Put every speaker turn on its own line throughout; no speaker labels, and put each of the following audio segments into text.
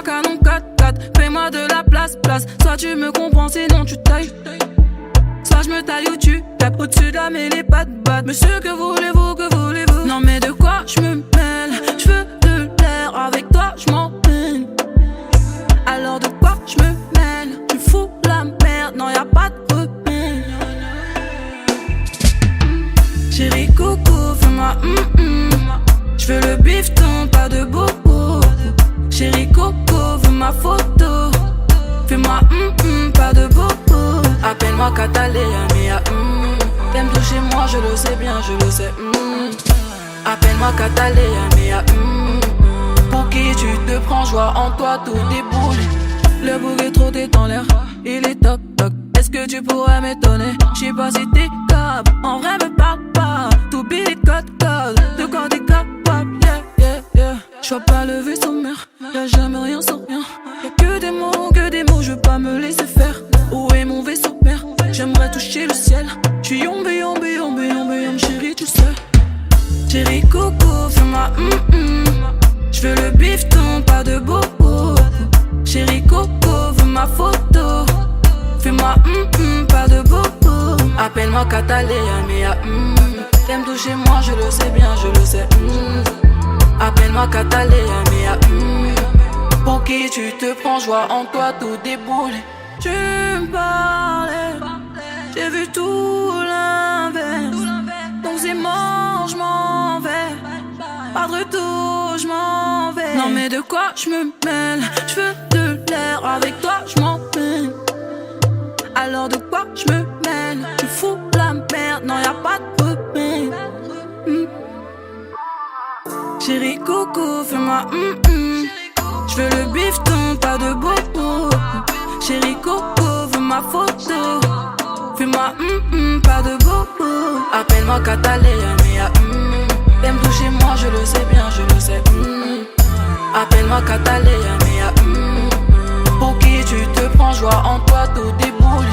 Appelle-moi canon 4-4, fais-moi de la place. Soit tu me comprends, sinon tu tailles. Soit je me taille ou tu tapes au-dessus de la mêlée, pas de batte. Monsieur, que voulez-vous, que voulez-vous? Non mais de quoi je me mêle? Je veux de l'air, avec toi je m'en mêle. Alors de quoi je me mêle? Tu fous la merde, non y'a pas de remède. Chérie coco, fais-moi Je veux le bifton, pas de bobo. Chérie coco, veux ma photo. Fais-moi pas de bobo. Appelle-moi Catalina, mia T'aimes toucher moi, je le sais bien, je le sais Appelle-moi Catalina, mia Pour qui tu te prends, joie en toi, tout déboule. Le bouquet trop t'est en l'air, il est toc toc. Est-ce que tu pourrais m'étonner? J'sais pas si t'es capable, en vrai me parle pas. T'oublies les codes, de quoi t'es capable, yeah. J'vois pas le vaisseau mère, y'a jamais rien sans rien. Y'a que des mots, je veux pas me laisser faire. Où est mon vaisseau mère? J'aimerais toucher le ciel. J'suis yombe, chérie, tu sais. Chérie coco, fais-moi J'veux le bifton, pas de bobo. Chérie coco, veux ma photo. Fais-moi pas de bobo. Appelle-moi Catalina, mia T'aimes toucher moi, je le sais bien, je le sais Appelle-moi Catalina, mia Pour qui tu te prends, joie en toi, tout déboule. Tu me parlais, j'ai vu tout l'inverse. Donc c'est mort, je m'en vais. Pas de retour, je m'en vais. Non mais de quoi je me mêle? Je veux de l'air, avec toi je m'en mêle. Alors de quoi je me mêle? Tu fous la merde, non y'a pas de remède. Chérie coco, fais-moi Je veux le bifton, pas de bobo. Chérie coco, veux ma photo. Fais-moi pas de bobo. Appelle-moi Catalina, mia T'aimes toucher moi, je le sais bien, je le sais Appelle-moi Catalina, mia Pour qui tu te prends, joie en toi, tout déboule.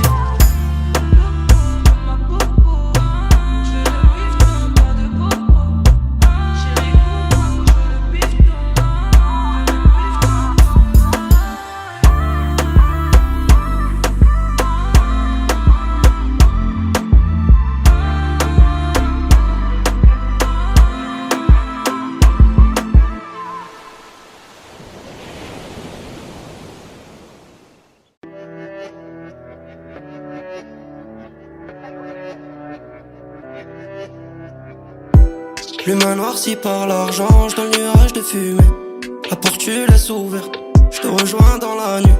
L'humain noirci par l'argent, je dans le nuage de fumée. La porte tu laisses ouverte, je te rejoins dans la nuit.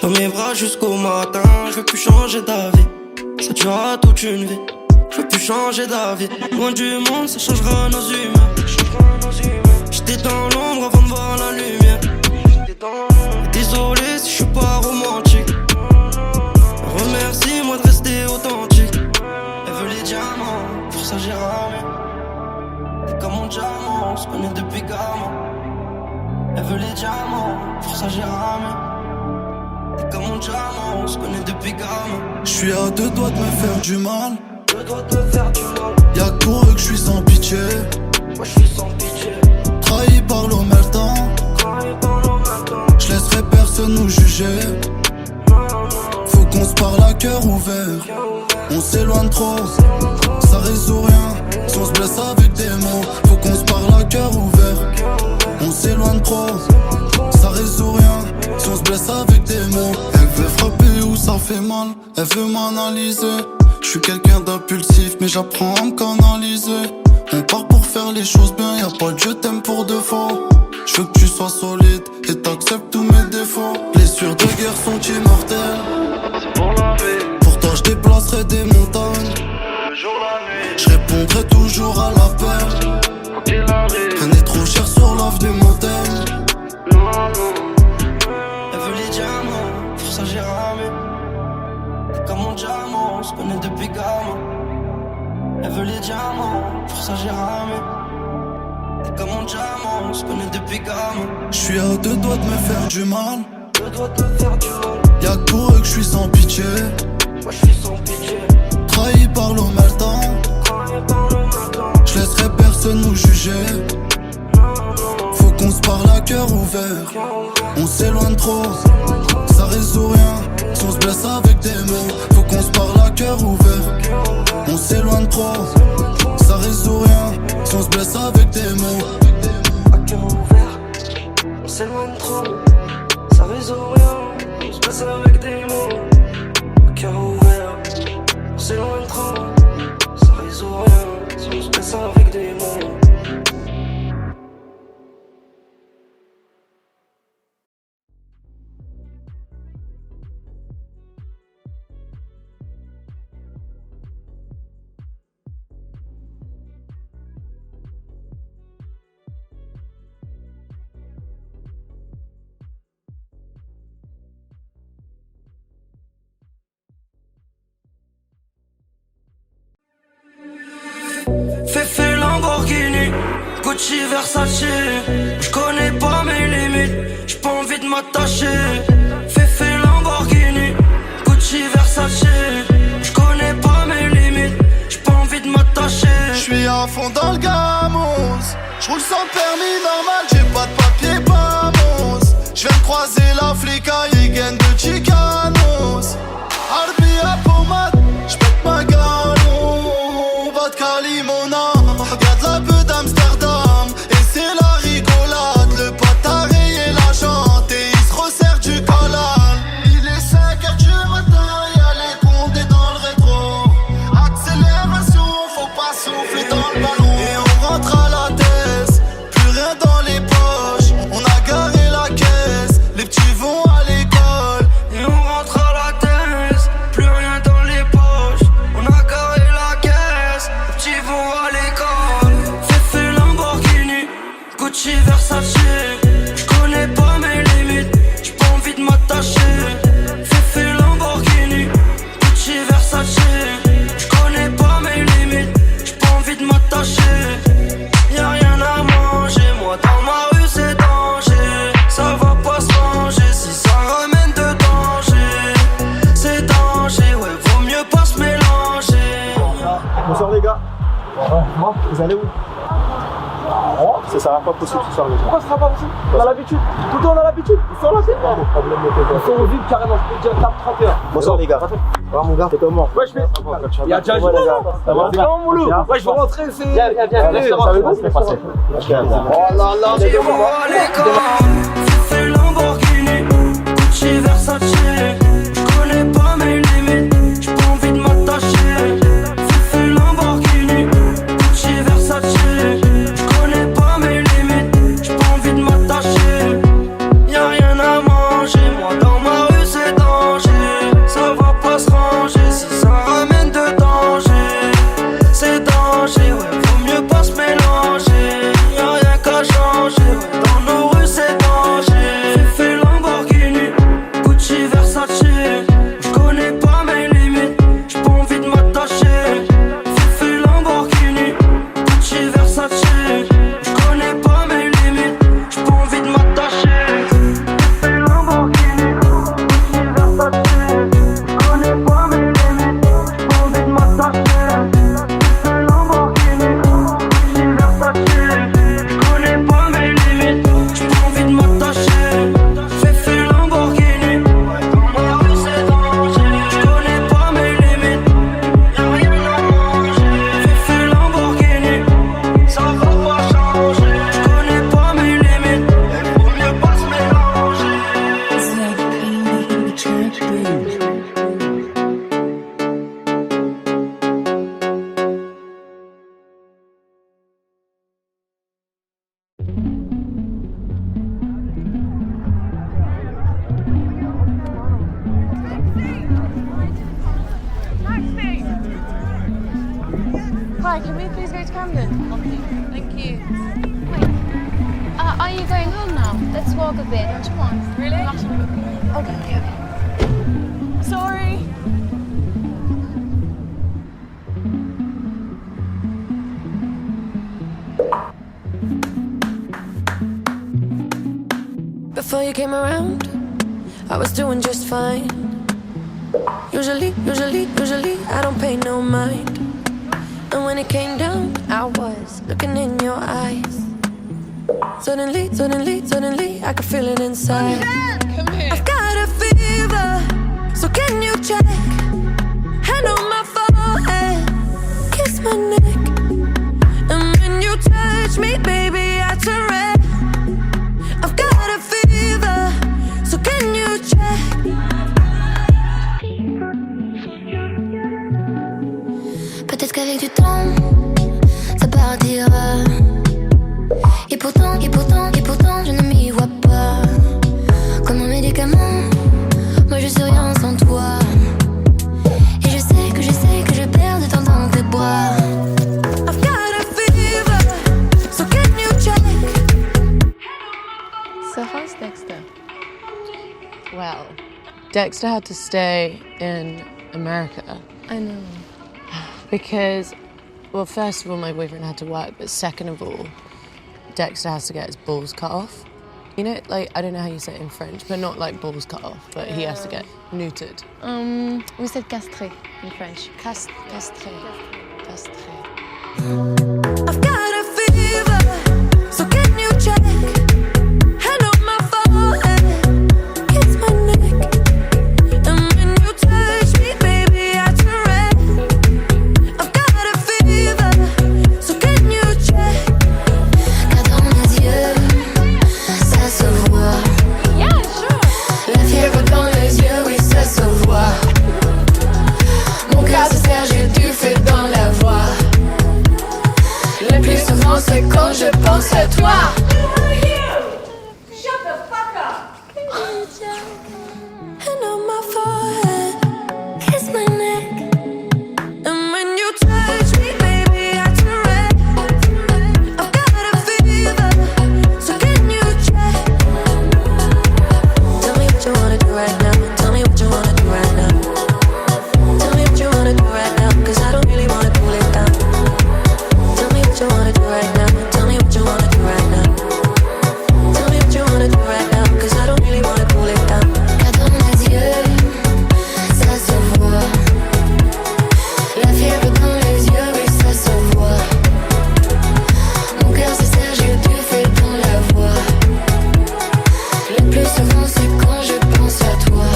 Dans mes bras jusqu'au matin, je veux plus changer d'avis. Ça durera toute une vie, je veux plus changer d'avis. Loin du monde, ça changera nos humeurs. J'étais dans l'ombre avant de voir la lumière. Désolé si je suis pas romantique. Remercie-moi de rester authentique. Elle veut les diamants, pour ça j'ai ramé. Comme mon diamant, on se connaît depuis gamin. Elle veut les diamants, pour ça j'ai ramé. Comme mon diamant, on se connaît depuis gamin.
J'suis à deux doigts de me faire du mal. Y'a que pour eux que j'suis sans pitié.
Moi j'suis sans pitié.
Trahi par l'omertan. J'laisserai personne nous juger. Faut qu'on se parle à cœur ouvert. On s'éloigne trop, ça résout rien. Si on se blesse avec des mots, faut qu'on se parle à cœur ouvert. On s'éloigne trop, ça résout rien. Si on se blesse avec des mots, elle veut frapper où ça fait mal, elle veut m'analyser. Je suis quelqu'un d'impulsif, mais j'apprends à me canaliser. On part pour faire les choses bien, y'a pas de je t'aime pour de faux. Je veux que tu sois solide et t'acceptes tous mes défauts. Blessures de guerre sont immortelles.
C'est pour la vie.
Pour toi je déplacerai des montagnes.
Le jour, la nuit.
Je répondrai toujours à l'appel.
Quand il arrive.
Rien n'est trop cher sur l'avenue moderne.
Elle veut les diamants, pour ça j'ai ramé. Comme mon diamant, on se connaît depuis gamin. Elle veut les diamants, pour ça j'ai ramé. Comme mon diamant, on se connaît depuis gamin.
J'suis à deux doigts de me faire du mal.
Deux doigts de me faire du mal.
Y'a que pour eux que j'suis sans pitié.
Moi j'suis sans pitié.
Trahi par l'omertan. J'laisserai personne nous juger. Faut qu'on se parle à cœur ouvert. ouvert. On s'éloigne trop, ça résout rien. Si on se blesse avec des mots, faut qu'on se parle à cœur ouvert. On s'éloigne trop, ça résout rien. Si on se blesse avec des mots,
à cœur ouvert. On s'éloigne trop, ça résout rien. On se blesse avec des mots, à cœur ouvert. On s'éloigne trop, ça résout rien. Si on se blesse avec des mots. Fefe Lamborghini, Gucci Versace. J'connais pas mes limites, j'ai pas envie de m'attacher. Fefe Lamborghini, Gucci Versace. J'connais pas mes limites, j'ai pas envie de m'attacher.
j'suis à fond dans le gamos. J'roule sans permis normal, j'ai pas de papier, pas mousse. J'viens de croiser la flicaille, gaine de Chicanos. Harbi à pommade, j'pète ma galon. Vodka limona, y'a de la peu d'Amsterdam. Et c'est la rigolade, le pote a rayé la jante. Et il se resserre du collal. Il est 5h du matin, y'a les condés dans le rétro. Accélération, faut pas souffler dans le ballon. Et on rentre à la tête, plus rien dans les poches. On a garé la caisse, les petits vont à l'école.
Et on rentre à la tête, plus rien dans les poches. On a carré la caisse, les petits vont à l'école. Fefe Lamborghini, Gucci Versace. J'connais pas mes limites, j'ai pas envie de m'attacher. Fefe Lamborghini, Gucci Versace. J'connais pas mes limites, j'ai pas envie de m'attacher. Y'a rien à manger, moi dans ma rue c'est danger. Ça va pas se ranger si ça ramène de danger. C'est danger, ouais, vaut mieux pas se mélanger.
Bonsoir les gars. Moi, vous allez où? Ça sera pas possible ce soir les gars. Pourquoi ça sera pas possible? On a l'habitude. Tout le temps on a l'habitude. Ils sont là, c'est quoi? Ils sont au vide carrément. Je peux dire tape 31. Bonsoir les gars. Voilà mon gars. C'est comment? Ouais, je fais. Il y a déjà un jour là. C'est comment mon loup? Ouais, je vais rentrer. C'est. Viens. C'est passé. Oh là là, c'est moi.
Fefe Lamborghini, Gucci Versace. J'connais pas mes limites, j'ai pas envie de m'attacher. Fefe Lamborghini, Gucci Versace. J'connais pas mes limites, j'ai pas envie de m'attacher. Y'a rien à manger, moi dans ma rue c'est danger. Ça va pas se ranger si ça ramène de danger. C'est danger, ouais, vaut mieux pas se mélanger. Y'a rien qu'à changer, ouais, dans nos rues c'est danger. Fefe Lamborghini, Gucci Versace. J'connais pas mes limites, j'ai pas envie de m'attacher. Fefe Lamborghini, Gucci Versace. J'connais pas mes limites, j'ai pas envie de m'attacher. Fefe Lamborghini, Gucci Versace. J'connais pas mes limites, j'ai pas envie de m'attacher. Fefe Lamborghini, Gucci Versace. J'connais pas mes limites, j'ai pas envie de m'attacher. Fefe Lamborghini, dans ma rue c'est danger. J'connais pas mes limites, y'a rien à manger. Fefe Lamborghini, ça va pas changer. J'connais pas mes limites, vaut mieux pas se mélanger.
Hi, can we please go to Camden? Thank you. Are you going home now? Let's walk a bit, don't you want? Really? Okay.
Sorry.
Before you came around, I was doing just fine. Usually, I don't pay no mind. And when it came down, I was looking in your eyes. Suddenly, I can feel it inside. I've got a fever, so can you check? Hand on my forehead, kiss my neck. And when you touch me, baby, I turn red. I've got a fever, so can you check? Peut-être qu'avec du temps, ça partira. Et pourtant, je ne m'y vois pas. Comme un médicament, moi je suis rien sans toi. Et je sais que je perds de temps dans tes bras. I've got a fever, so can you check?
So how's Dexter? Well, Dexter had to stay in America.
I know.
Because, well, first of all, my boyfriend had to work, but second of all, Dexter has to get his balls cut off. You know, like, I don't know how you say it in French, but not like balls cut off, but he has to get neutered.
We said castré in French.
Castré.
I've got a fever, so can you check? Hand on my forehead, kiss my neck. And when you touch me, baby, I turn red. I've got a fever, so can you check? Car dans mes yeux, ça se voit.
Yeah, sure.
La fièvre dans les yeux, oui, ça se voit. Mon cœur se serre, j'ai du feu dans la voix. Le plus souvent, c'est quand je pense à toi. Hand on my forehead, kiss my neck. And when you touch me, baby, I turn red. I've got a fever, so can you check? Tell me what you wanna do right now. Tell me what you wanna do right now. Tell me what you wanna do right now, 'cause I don't really wanna cool it down. Tell me what you wanna do right now. Tell me what you wanna do right now. Tell me what you wanna do right now, 'cause I don't really wanna cool it down. Car dans mes yeux, ça se voit. La fièvre dans les yeux, oui, ça se voit. Mon cœur se serre, j'ai du feu dans la voix. Le plus souvent, c'est quand je pense à toi.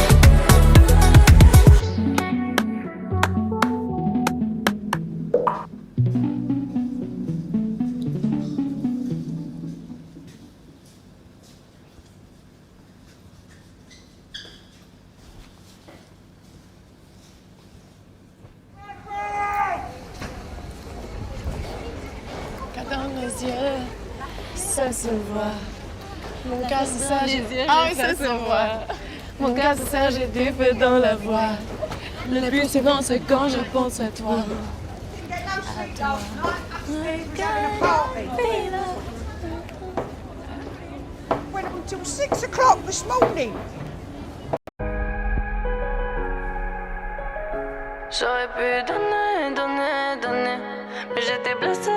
Car dans mes yeux, ça se voit. Mon cœur se serre, j'ai du feu. Ah oui, ça se voit. Mon cœur se serre, j'ai du feu dans la voix. Le plus souvent, c'est quand je pense à toi.
Went up until 6 o'clock this morning.
J'aurais pu donner, mais j'étais blessée.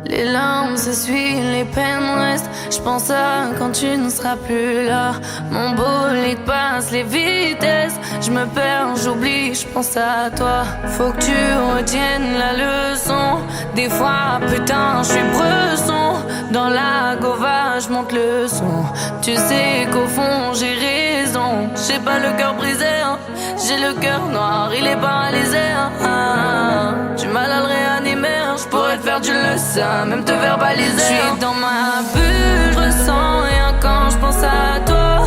Les larmes s'essuient, les peines restent. J'pense à quand tu ne seras plus là. Mon bolide passe les vitesses. J'me perds, j'oublie, j'pense à toi. Faut que tu retiennes la leçon. Des fois, putain, j'suis bresson. Dans la gova, j'monte le son. Tu sais qu'au fond, j'ai raison. J'ai pas le cœur brisé, hein. J'ai le cœur noir, il est paralysé, hein. Du mal à le réanimer, hein. J'pourrais te faire, tu le sais, même te verbaliser. J'suis dans ma bulle, j'ressens rien quand j'pense à toi.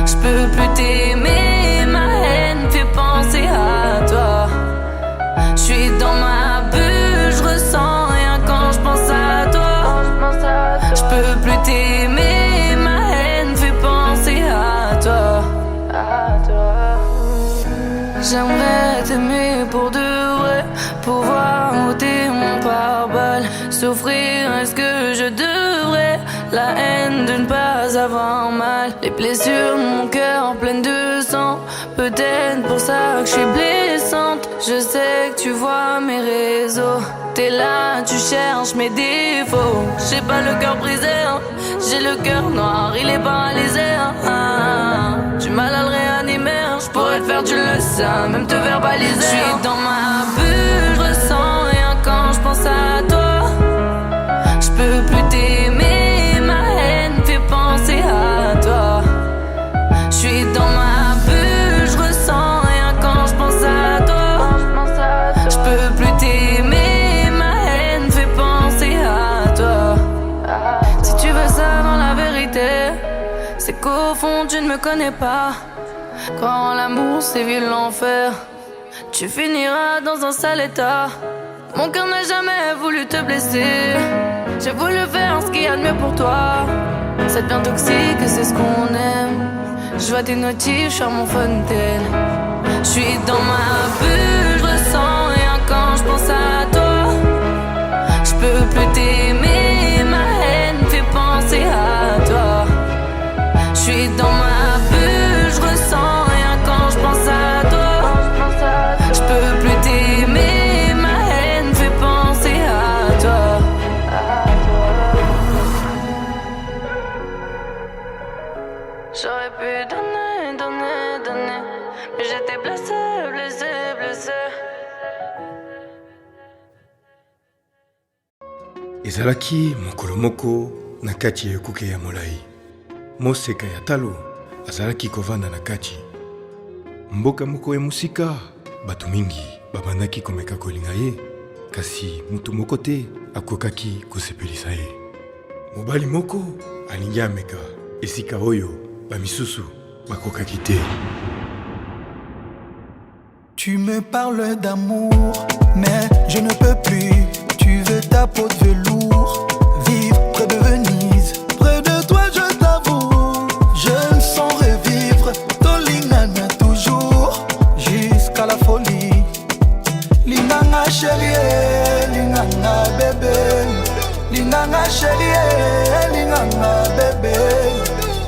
J'peux plus t'aimer, ma haine fait penser à toi. J'suis dans ma bulle, j'ressens rien quand j'pense à toi. J'peux plus t'aimer, ma haine fait penser à toi. J'aimerais t'aimer pour de vrai, pouvoir ôter mon pare-balles. Souffrir, est-ce que je devrais? La haine de ne pas avoir mal. Les blessures de mon cœur pleines de sang. Peut-être pour ça que je suis blessante. Je sais que tu vois mes réseaux. T'es là, tu cherches mes défauts. J'ai pas le cœur brisé, hein. J'ai le cœur noir, il est paralysé, hein. Du mal à le réanimer, hein. J'pourrais te faire, tu le sais, même te verbaliser. J'suis dans ma bulle, j'ressens rien quand me connais pas. Croire en l'amour, c'est vivre l'enfer. Tu finiras dans un sale état. Mon cœur n'a jamais voulu te blesser. J'ai voulu faire ce qu'il y a de mieux pour toi. Ça devient toxique, c'est ce qu'on aime. Je vois tes notifs, je suis à mon fontaine. Je suis dans ma bulle, je ressens rien quand je pense à toi. Je peux plus t'aimer, ma haine fait penser à toi. Je suis dans ma bulle, je ressens rien quand je pense à toi. Je peux plus t'aimer, ma haine fait penser à toi. J'aurais pu donner, donner, donner, mais j'étais blessée, blessée, blessée.
ezalaki mokolo moko na kati ya ekuke ya molai. Moseka ya talo azalaki kovanda na kati. Mboka moko ya musika, bato mingi babandaki komeka kolinga ye, kasi mutu moko te akokaki kosepelisa ye. Mobali moko alingi ameka esika oyo bamisusu bakokaki te.
Tu me parles d'amour, mais je ne peux plus. Tu veux ta peau de velours, vivre près de Venise. Près de toi je t'avoue, je me sens revivre. Tolingana toujours, jusqu'à la folie. Linganga chérie, linganga bébé. Linganga chérie, linganga bébé.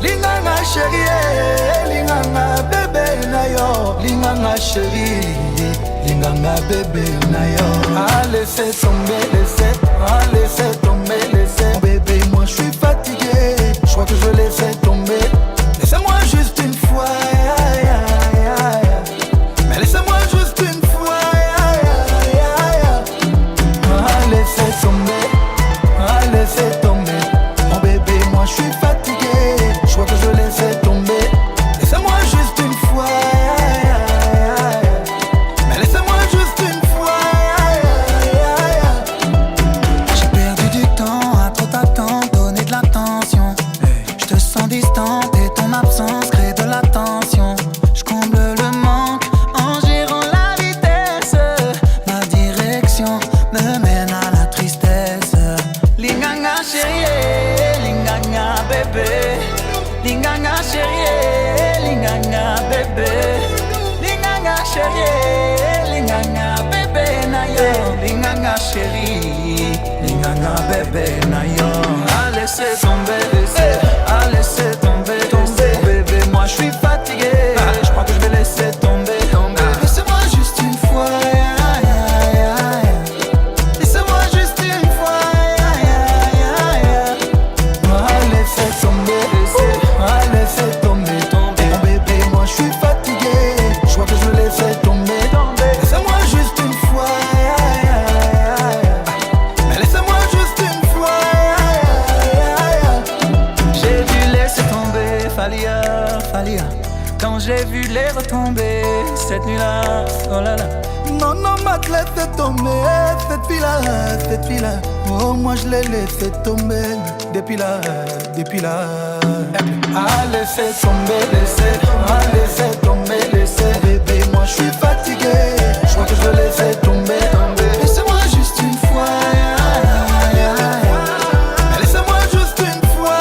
Linganga chérie, linganga bébé nayo. Linganga chérie, linganga bébé nayo. Ah laissez tomber, laissez tomber, laissez. Bébé moi je suis fatigué, je crois que je laissais tomber. Laissez-moi juste une fois, mais laissez-moi juste une fois. Ah laissez tomber, oh bébé moi je suis fatigué, je crois que je laissais tomber. Laissez-moi juste une fois, mais laissez-moi juste une fois. J'ai perdu du temps à trop t'attendre, donner de l'attention. Je te sens distante et ton absence crée de la tension. Je comble le manque en gérant la vitesse. Ma direction me mène à la tristesse. Linganga chérie, linganga bébé. Linganga chérie, linganga bébé. Linganga chérie, linganga bébé nayo. Linganga chérie, linganga bébé nayo. Ah laissez tomber, laissez tomber, tomber. Bébé moi je suis fatigué, je crois que je vais laisser tomber, tomber. Laissez-moi juste une fois. Laissez-moi juste une fois. Ah laissez tomber, laissez tomber, tomber. Mon bébé moi je suis fatigué, je crois que je vais laisser tomber, tomber. Laissez-moi juste une fois. Mais laissez-moi juste une fois. J'ai dû laisser tomber, Falia. Quand j'ai vu les retomber cette nuit-là, oh là là. Non, Matt, laisse tomber cette fille-là. Oh, moi je l'ai laissé tomber depuis là. Ah, laissez tomber, laissez tomber, laissez. Bébé, moi je suis fatigué, je crois que je vais laisser tomber, tomber. Laissez-moi juste une fois. Mais laissez-moi juste une fois.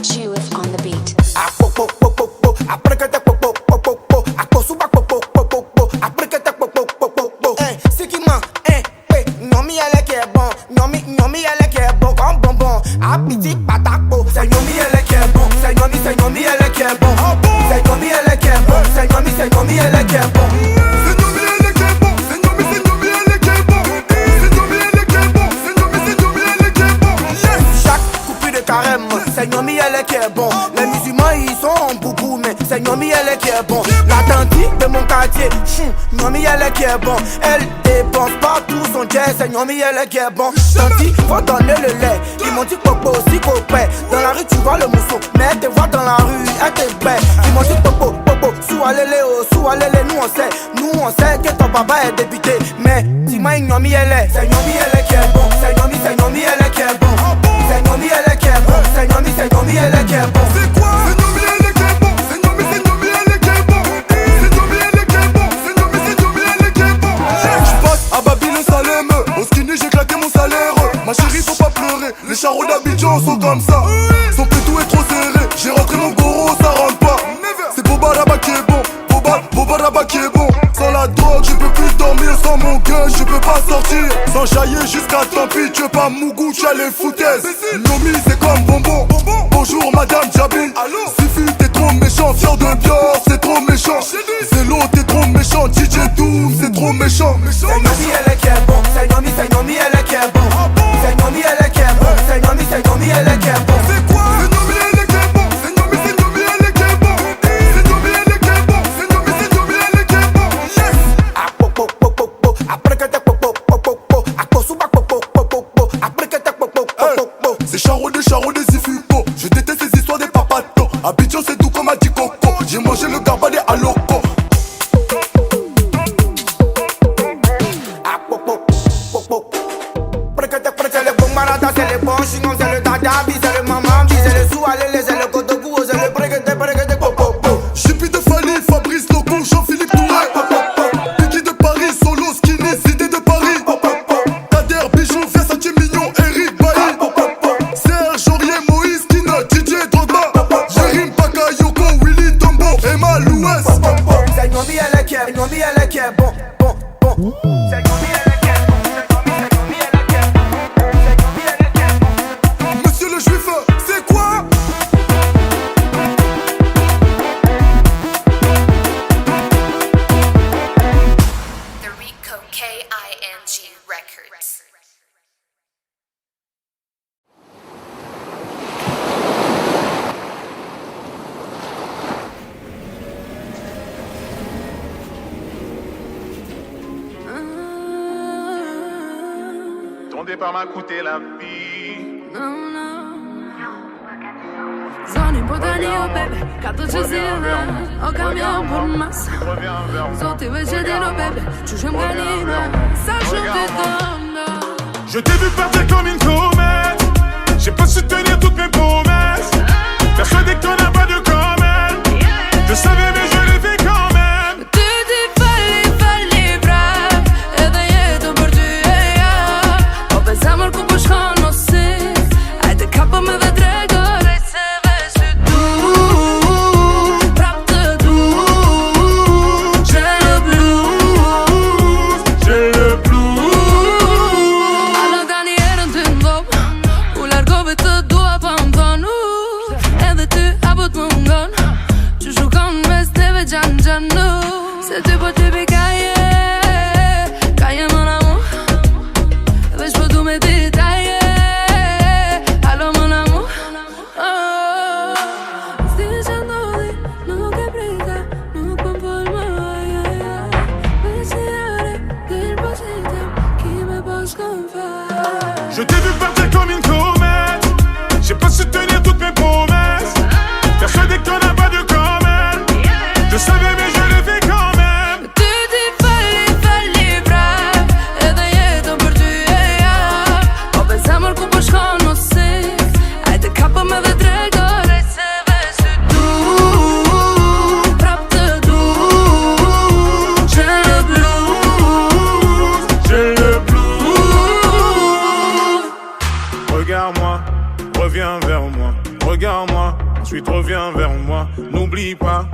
Judith on the beat.
Seigneur, elle est qui est bon. Les musulmans ils sont beaucoup, mais
c'est Nomi elle qui est bon. La tante de mon quartier, Nomi elle qui est bon. Elle dépense pas tout son jet, c'est Nomi elle qui est bon. Tanti, faut donner le lait. Ils m'ont dit popo aussi copain. Dans la rue tu vois le mousseau, mais te vois dans la rue, elle te bête. Ils m'ont dit popo, popo, sous alélé, nous on sait que ton papa est député. Mais dis-moi Nomi elle est, c'est Nomi elle qui est bon. C'est Nomi elle qui est bon. C'est Nomi elle qui est bon. C'est Nomi elle qui est bon.
C'est quoi? C'est Nomi elle qui est bon. C'est Nomi elle qui est bon. C'est Nomi elle qui est bon. C'est Nomi elle qui est bon. J'passe à Babylone Salem. Au skinny j'ai claqué mon salaire. Ma chérie faut pas pleurer. Les charros d'Abidjan sont comme ça. Son pétou est trop serré. J'ai rentré mon goro, ça rentre pas. C'est Boba là-bas qui est bon. Boba là-bas qui est bon. Sans la drogue je peux plus dormir. Sans mon gun je peux pas sortir. Sans chailler jusqu'à tant pis. Tu veux pas Mougou, tu as les foutaises. Nomi c'est comme bonbon. Bonjour madame Jabi. Suffit t'es trop méchant. Fier de Bior c'est trop méchant. Zélo t'es trop méchant. DJ Doom c'est trop méchant.
C'est Nomi elle qui est bon. C'est Nomi elle qui est bon. C'est Nomi elle qui est bon. C'est Nomi elle qui est bon.
C'est quoi? C'est Nomi elle qui est bon. C'est Nomi elle qui est bon. C'est Nomi elle qui est bon. C'est Nomi elle qui est bon. Yes. C'est Charo des Zifupo. Je déteste ces histoires des papatos. Abidjan c'est tout comme a dit Coco. J'ai mangé le garba des Aloko.
C'est le bon marada, c'est le bon chignon, c'est le dadabi, c'est le mamambi, c'est le soualélé, c'est le kodogou, c'est le breguete popo.
Jippy de Fali, Fabrice Loco, Jean-Philippe Touré. Biggie de Paris, Solo, Skinny, Zidé de Paris. Kader, Bijou, Versace, Mignon, Eric Bailly. Serge, Aurier, Moïse, Kino, DJ Drogba. Jérim, Bakayoko, Willy, Tombo, Emma, Louès.
C'est Nomi elle qui est bon. C'est Nomi elle qui est bon.
Monsieur le juif, c'est quoi?
The Rico K-I-N-G Records.
Ton départ m'a coûté la vie.
Zoni podanio, baby, kato ci zile O camion por massa Zoti veće dino, baby, čužem ganina Sažem te donna.
Je t'ai vu partir comme une comète. J'ai pas su tenir toutes mes promesses. Persuadé que t'en as pas de comme elle. Je savais mais je l'ai fait quand même.
Tu ti falli brav Edhe jetën për ty e ja Po bezamër ku po shkon mos si Ajde kapo me dhe drego Rejt se veç ty du Prap të du J'ai le blues
J'ai le blues.
Alo tani erën ty ndop U largove të dua pa më thonu Edhe ty apo të më ngon Që shukon mes teve gjanë Se ty po ty pi Kaje mon amour Veç po du me ditaje Alo mon amour S'ti që ndodhi Nuk e prita Nuk po m'fol më Veç një are Del po qitem Ki me po shkon fal
Je t'ai vu partir comme une comète. J'ai pas su tenir toutes mes promesses. Persuadé que t'en as pas de comme elle. Je savais mais je l'ai fait quand même.
Tu ti falli brav Edhe jetën për ty e ja Po bezamër ku po shkon mos si Ajde kapo me dhe drego Rejt se veç ty du Prap të du J'ai le blues
J'ai le blues. Regarde-moi, reviens vers moi. Regarde-moi, ensuite reviens vers moi. N'oublie pas,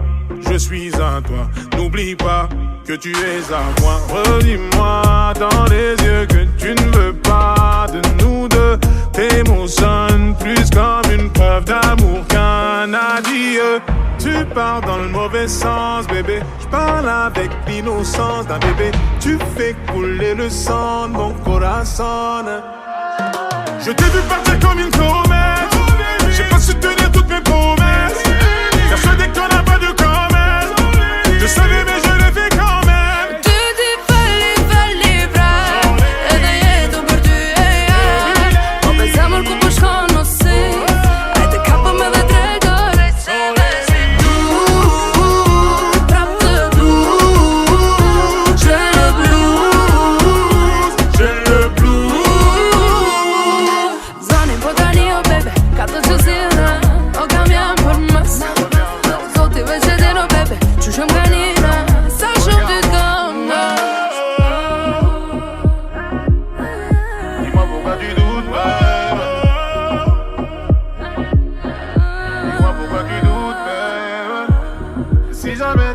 je suis à toi. N'oublie pas que tu es à moi. Redis-moi dans les yeux que tu ne veux pas de nous deux. Tes mots sonnent plus comme une preuve d'amour qu'un adieu. Tu pars dans le mauvais sens, bébé. Je parle avec l'innocence d'un bébé. Tu fais couler le sang de mon corazon. Je t'ai vu partir comme une comète. J'ai pas su tenir toutes mes promesses. Persuadé que t'en as pas de corps.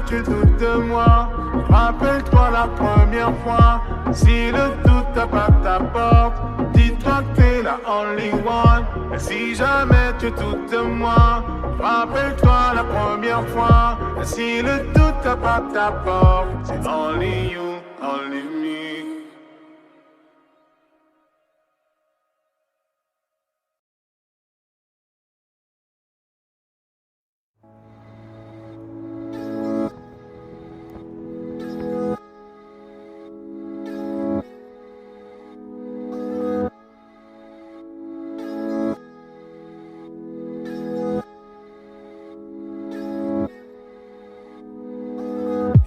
tu doutes de moi, rappelle-toi la première fois. Si le doute tape à ta porte, dis-toi que t'es la only one. Et si jamais tu doutes de moi, rappelle-toi la première fois. Et si le doute tape à ta porte, c'est only you, only me.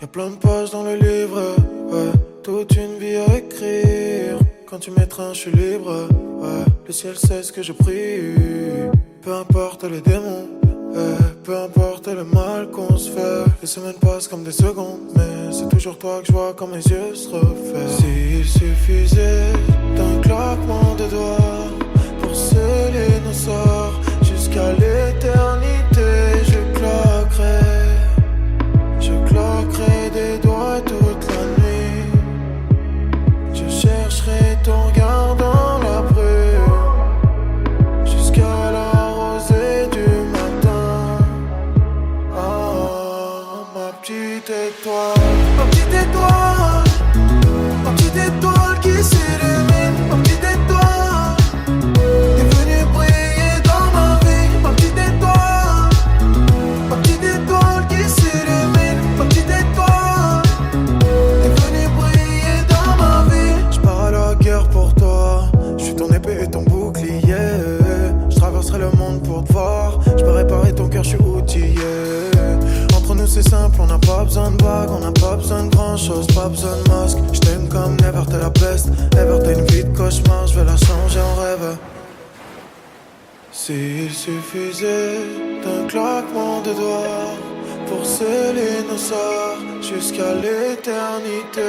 Y'a plein de pages dans le livre, ouais, toute une vie à écrire. Quand tu m'étreins, je suis libre, ouais, le ciel sait ce que je prie. Peu importe les démons, peu importe le mal qu'on se fait. Les semaines passent comme des secondes, mais c'est toujours toi que je vois quand mes yeux se refaient. S'il suffisait d'un claquement de doigts pour sceller nos sorts jusqu'à l'éternité, je claquerai des doigts toute la nuit. Je chercherai ton regard dans la brume jusqu'à la rosée du matin. Ah, ma petite étoile, ma petite étoile, ma petite étoile qui s'illumine, ma petite étoile, t'es venue briller dans ma vie, ma petite étoile, ma petite étoile qui s'illumine, ma petite étoile, t'es venue briller dans ma vie. J'pars à la guerre pour toi, j'suis ton épée et ton bouclier. J'traverserai le monde pour te voir, j'peux réparer ton cœur, j'suis outillé. Entre nous c'est simple, on n'a pas besoin de bague, on n'a pas besoin de grand chose, pas besoin de masque. J't'aime comme never, t'es la peste, ever t'es une vie de cauchemar, j'vais la changer en rêve. S'il suffisait d'un claquement de doigts pour sceller nos sorts jusqu'à l'éternité.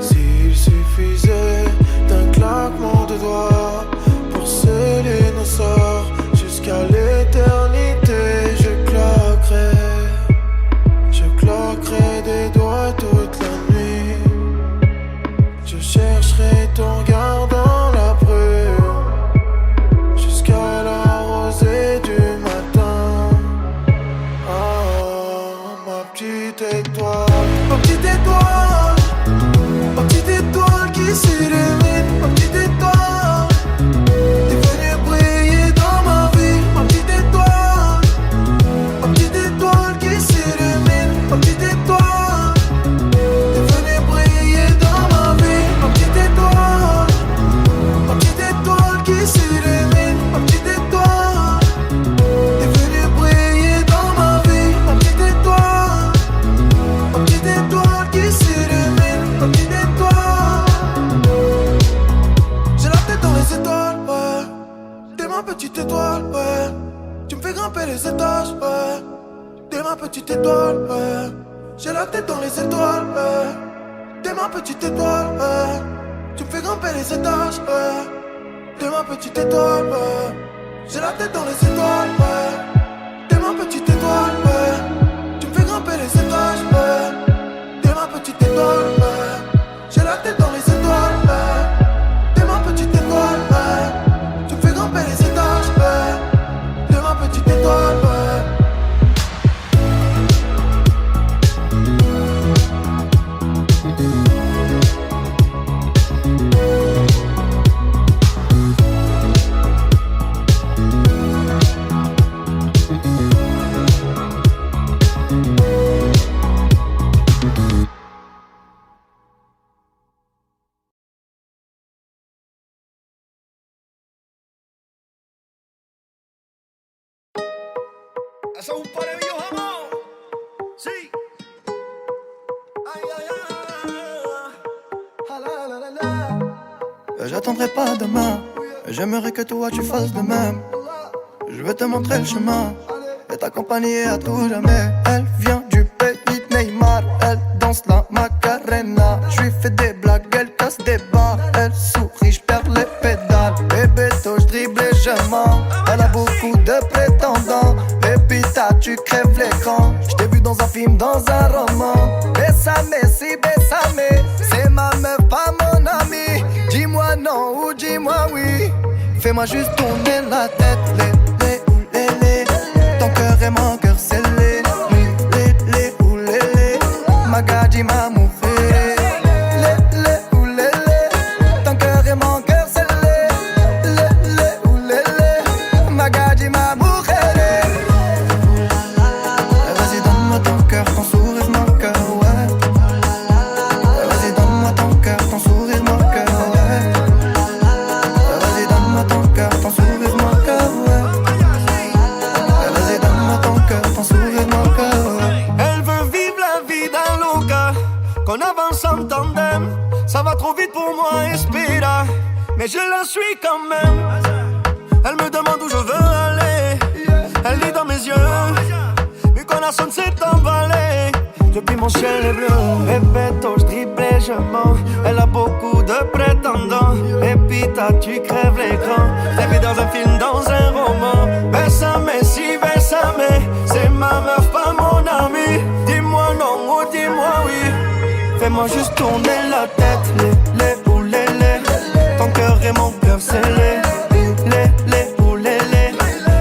S'il suffisait d'un claquement de doigts pour sceller nos sorts jusqu'à l'éternité, je claquerai des doigts toute la nuit. Je chercherai ton regard dans la brume jusqu'à la rosée du matin. Ah, ma petite étoile, ma petite étoile, ma petite étoile qui s'illumine, ma petite étoile, t'es venue briller dans ma vie, ma petite étoile, ma petite étoile qui s'illumine, ma petite étoile, t'es venue briller dans ma vie, ma petite étoile, ma petite étoile qui s'illumine, ma petite étoile, t'es venue briller dans ma vie, ma petite étoile, ma petite étoile qui s'illumine, ma petite étoile. J'ai la tête dans les étoiles, ouais. T'es ma petite étoile, ouais. Tu me fais grimper les étages, ouais. T'es ma petite étoile, ouais. J'ai la tête dans les étoiles, ouais. T'es ma petite étoile, ouais. Tu me fais grimper les étages, ouais. T'es ma petite étoile, ouais. J'ai la tête dans les étoiles, ouais. T'es ma petite étoile, ouais. Tu me fais grimper les étages, ouais. T'es ma petite étoile, ouais. J'ai la tête dans les étoiles, ouais. T'es ma petite étoile, ouais. Tu me fais grimper les étages, ouais. T'es ma petite étoile, ouais.
Eso es un parevillo jamón. Sí. Aïe, aïe, aïe.
J'attendrai pas demain. J'aimerais que toi tu fasses de même. Je vais te montrer le chemin et t'accompagner à tout jamais. Elle vient du pays de Neymar. Elle danse la Macarena. Je lui fais des blagues, elle casse des barres. Elle sourit, je perds les pédales. Bébé, je dribble et je mens. Elle a beaucoup de prétendants. Pépita, tu crèves l'écran. Je t'ai vu dans un film, dans un roman. bésame, si bésame. C'est ma meuf, pas mon ami. Dis-moi non ou dis-moi oui. Fais-moi juste tourner la tête, les. Ton cœur est mon cœur scellé. Les ou les. Magadji ma mujer. Les ou les. Ton cœur est mon cœur scellé. Les ou les. Magadji ma mujer. Vas-y donne-moi ton cœur, ton sourire, mon cœur, ouais. Vas-y donne-moi ton cœur, ton sourire, mon cœur, ouais. Vas-y donne-moi ton cœur, ton sourire, mon cœur, ouais. Vas-y donne-moi ton cœur, ton sourire, mon cœur, ouais.
Elle veut vivre la vie d'un loca, qu'on avance en tandem. Ça va trop vite pour moi, espera, mais je la suis quand même. Elle me demande où je veux aller. Elle lit dans mes yeux, vu qu'on a sonné s'est emballé. Depuis mon ciel est bleu, répéto, je dribble et je mens. Elle a beaucoup de prétendants. Pépita, tu crèves l'écran. T'es vu dans un film, dans un roman. Bésame, si bésame. C'est ma meuf, pas mon ami. Dis-moi non ou dis-moi oui. Fais-moi juste tourner la tête. Les ou les. Ton cœur et mon cœur scellé. Les ou les.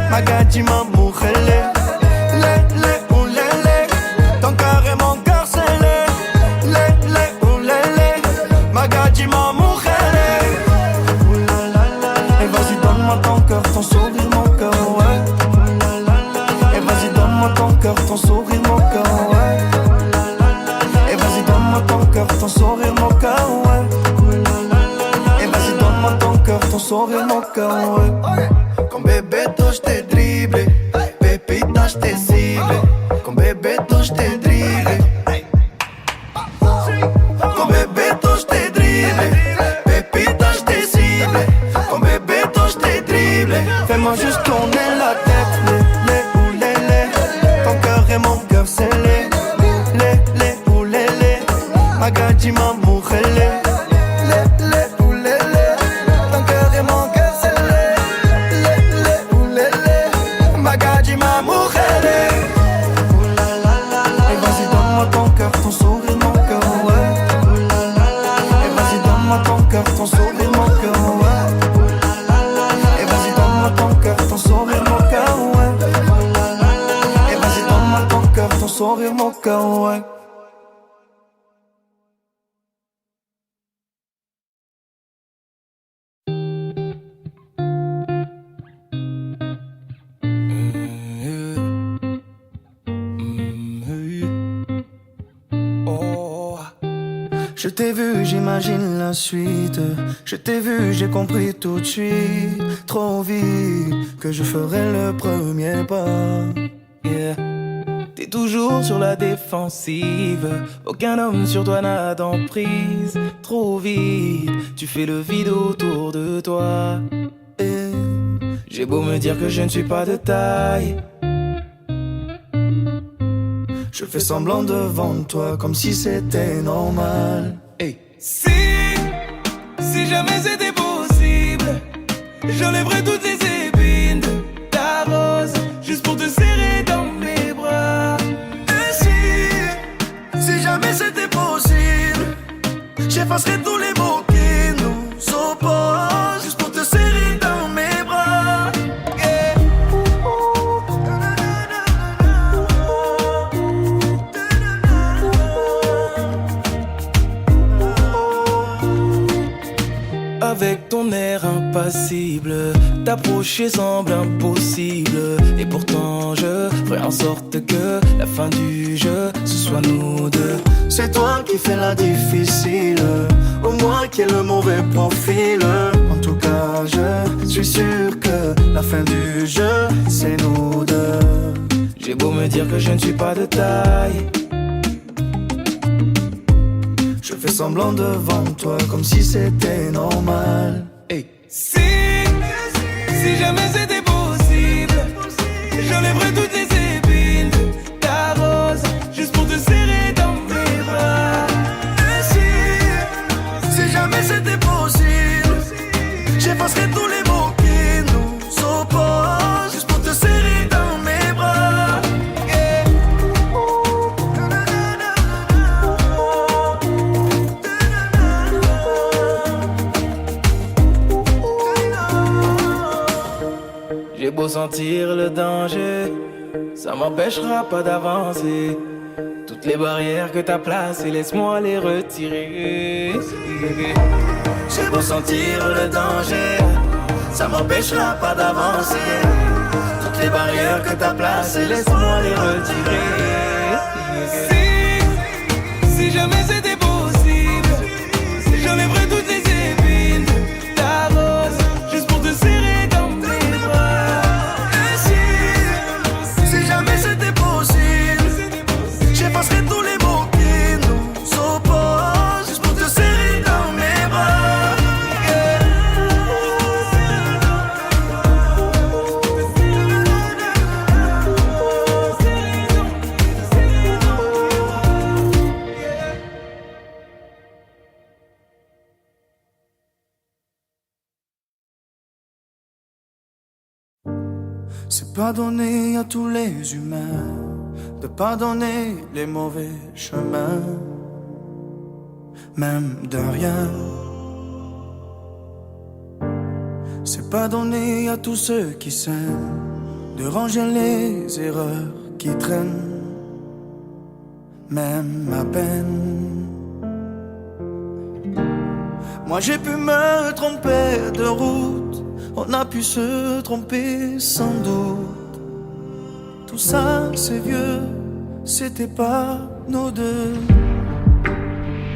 Magadji ma mujer. Les ou les. Ton cœur et mon cœur scellé. Les ou les. Magadji ma mujer. Et vas-y donne-moi ton cœur, ton sourire, mon cœur, ouais. Et vas-y donne-moi ton cœur, ton sourire, mon cœur, ouais. Et vas-y donne-moi ton cœur, ton sourire, mon cœur, ouais. Et vas-y donne-moi ton cœur, ton sourire, mon cœur, ouais.
Con Bebeto j't'ai dribblé, Pépita j't'ai ciblé. Con Bebeto j't'ai dribblé. Con Bebeto j't'ai dribblé, Pépita j't'ai ciblé. Con Bebeto j't'ai dribblé.
Fais-moi juste tourner la tête. Les ou les. Ton cœur et mon cœur scellé. Les ou les. Magadji ma mujer.
Les ou les. Ton cœur et mon cœur scellé. Les ou les.
Magadji ma mujer. Et vas-y donne-moi ton cœur, ton sourire, mon cœur, ouais. Et vas-y donne-moi ton cœur, ton sourire, mon cœur, ouais. Et vas-y donne-moi ton cœur, ton sourire, mon cœur, ouais. Et vas-y donne-moi ton cœur, ton sourire, mon cœur, ouais.
Je t'ai vu, j'imagine la suite. Je t'ai vu, j'ai compris tout de suite. Trop vite que je ferai le premier pas. Yeah. T'es toujours sur la défensive. Aucun homme sur toi n'a d'emprise. Trop vite, tu fais le vide autour de toi. Et j'ai beau me dire que je ne suis pas de taille. Je fais semblant devant toi comme si c'était normal. Hey.
Si jamais c'était possible, j'enlèverais toutes les épines de ta rose, juste pour te serrer dans mes bras. Et si jamais c'était possible, j'effacerais tous les mots qui nous opposent, juste pour te serrer dans mes bras. Yeah.
Avec ton air impassible, t'approcher semble impossible. Et pourtant je ferai en sorte que la fin du jeu, ce soit nous deux. C'est toi qui fais la difficile, au moins qui est le mauvais profil. En tout cas je suis sûr que la fin du jeu, c'est nous deux. J'ai beau me dire que je ne suis pas de taille, je fais semblant devant toi comme si c'était normal. Hey.
Si jamais c'était possible, j'enlèverais toutes les épines de ta rose, juste pour te serrer dans mes bras. Et si jamais c'était possible, j'effacerais tous les mots qui nous opposent, juste pour te serrer dans mes bras. Yeah.
J'ai beau sentir le danger, ça m'empêchera pas d'avancer. Toutes les barrières que t'as placées, laisse-moi les retirer. J'ai beau sentir le danger, ça m'empêchera pas d'avancer. Toutes les barrières que t'as placées, laisse-moi les retirer. Si jamais c'était possible, j'enlèverais toutes les épines de ta rose, juste pour te serrer dans mes bras. Et si jamais c'était possible, j'effacerais tous les mots qui nous opposent, juste pour te serrer dans mes bras.
C'est pas donné à tous les humains de pardonner les mauvais chemins, même de rien. C'est pas donné à tous ceux qui s'aiment de ranger les erreurs qui traînent, même à peine. Moi j'ai pu me tromper de route, on a pu se tromper sans doute. Tout ça c'est vieux, c'était pas nous deux.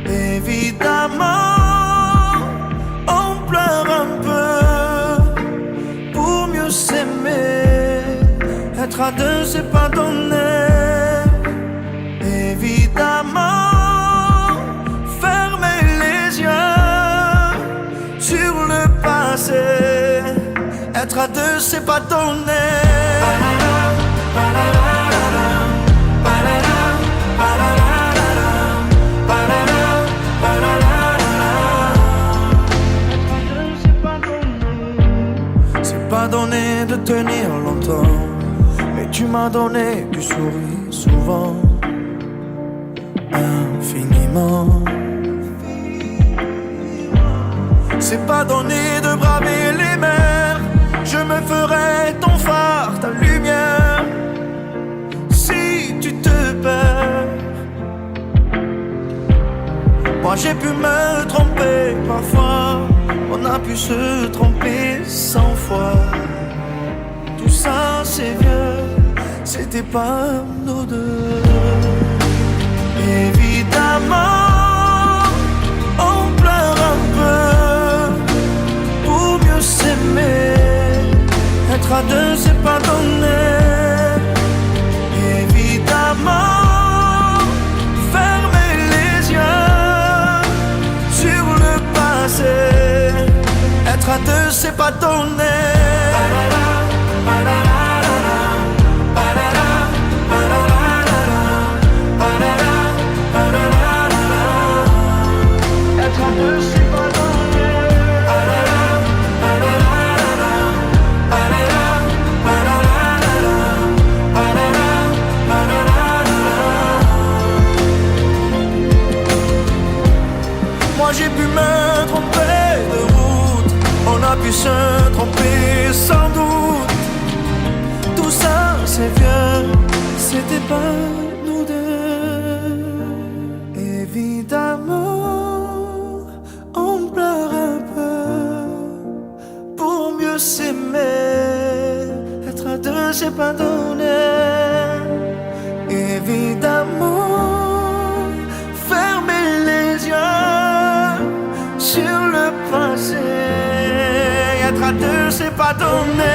Évidemment, on pleure un peu pour mieux s'aimer. Être à deux c'est pas donné. Évidemment, fermer les yeux sur le passé. Être à deux c'est pas donné. C'est pas donné de tenir longtemps, mais tu m'as donné du sourire souvent, infiniment. C'est pas donné de braver les mers, je me ferai ton phare, ta lumière. Si tu te perds, moi j'ai pu me tromper parfois, on a pu se tromper 100 fois. Tout ça c'est vieux, c'était pas nous deux. Évidemment, on pleure un peu pour mieux s'aimer. Être à deux c'est pas donné. Évidemment, fermer les yeux sur le passé. Être à deux c'est pas donné. Être à deux c'est pas donné. Moi j'ai pu me tromper de route, on a pu se tromper sans doute. Tout ça c'est vieux, c'était pas nous deux. Évidemment, on pleure un peu pour mieux s'aimer. Être à deux c'est pas donné. Évidemment, fermer les yeux sur le passé. Être à deux c'est pas donné.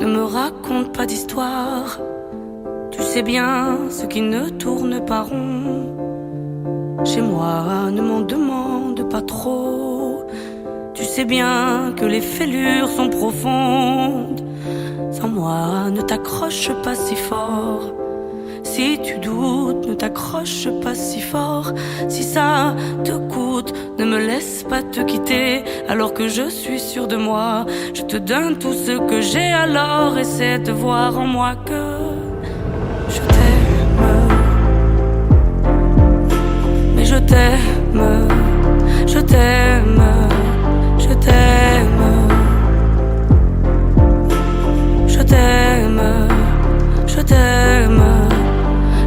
ne me raconte pas d'histoire. Tu sais bien ce qui ne tourne pas rond. Chez moi, ne m'en demande pas trop. Tu sais bien que les fêlures sont profondes. Sans moi, ne t'accroche pas si fort. Si tu doutes, ne t'accroche pas si fort. Si ça te coûte, ne me laisse pas te quitter. Alors que je suis sûre de moi, je te donne tout ce que j'ai. Alors essaie de voir en moi que je t'aime. Mais je t'aime, je t'aime, je t'aime. Je t'aime, je t'aime.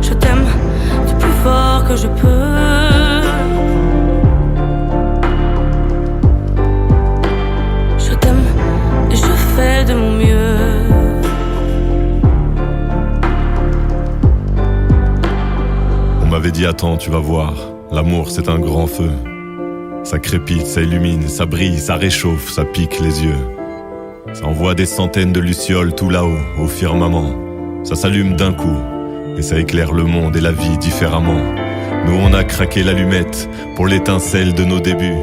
Je t'aime du plus fort que je peux. Je t'aime et je fais de mon mieux.
On m'avait dit attends, tu vas voir, l'amour c'est un grand feu. Ça crépite, ça illumine, ça brille, ça réchauffe, ça pique les yeux. Ça envoie des centaines de lucioles tout là-haut, au firmament. Ça s'allume d'un coup, et ça éclaire le monde et la vie différemment. Nous on a craqué l'allumette pour l'étincelle de nos débuts.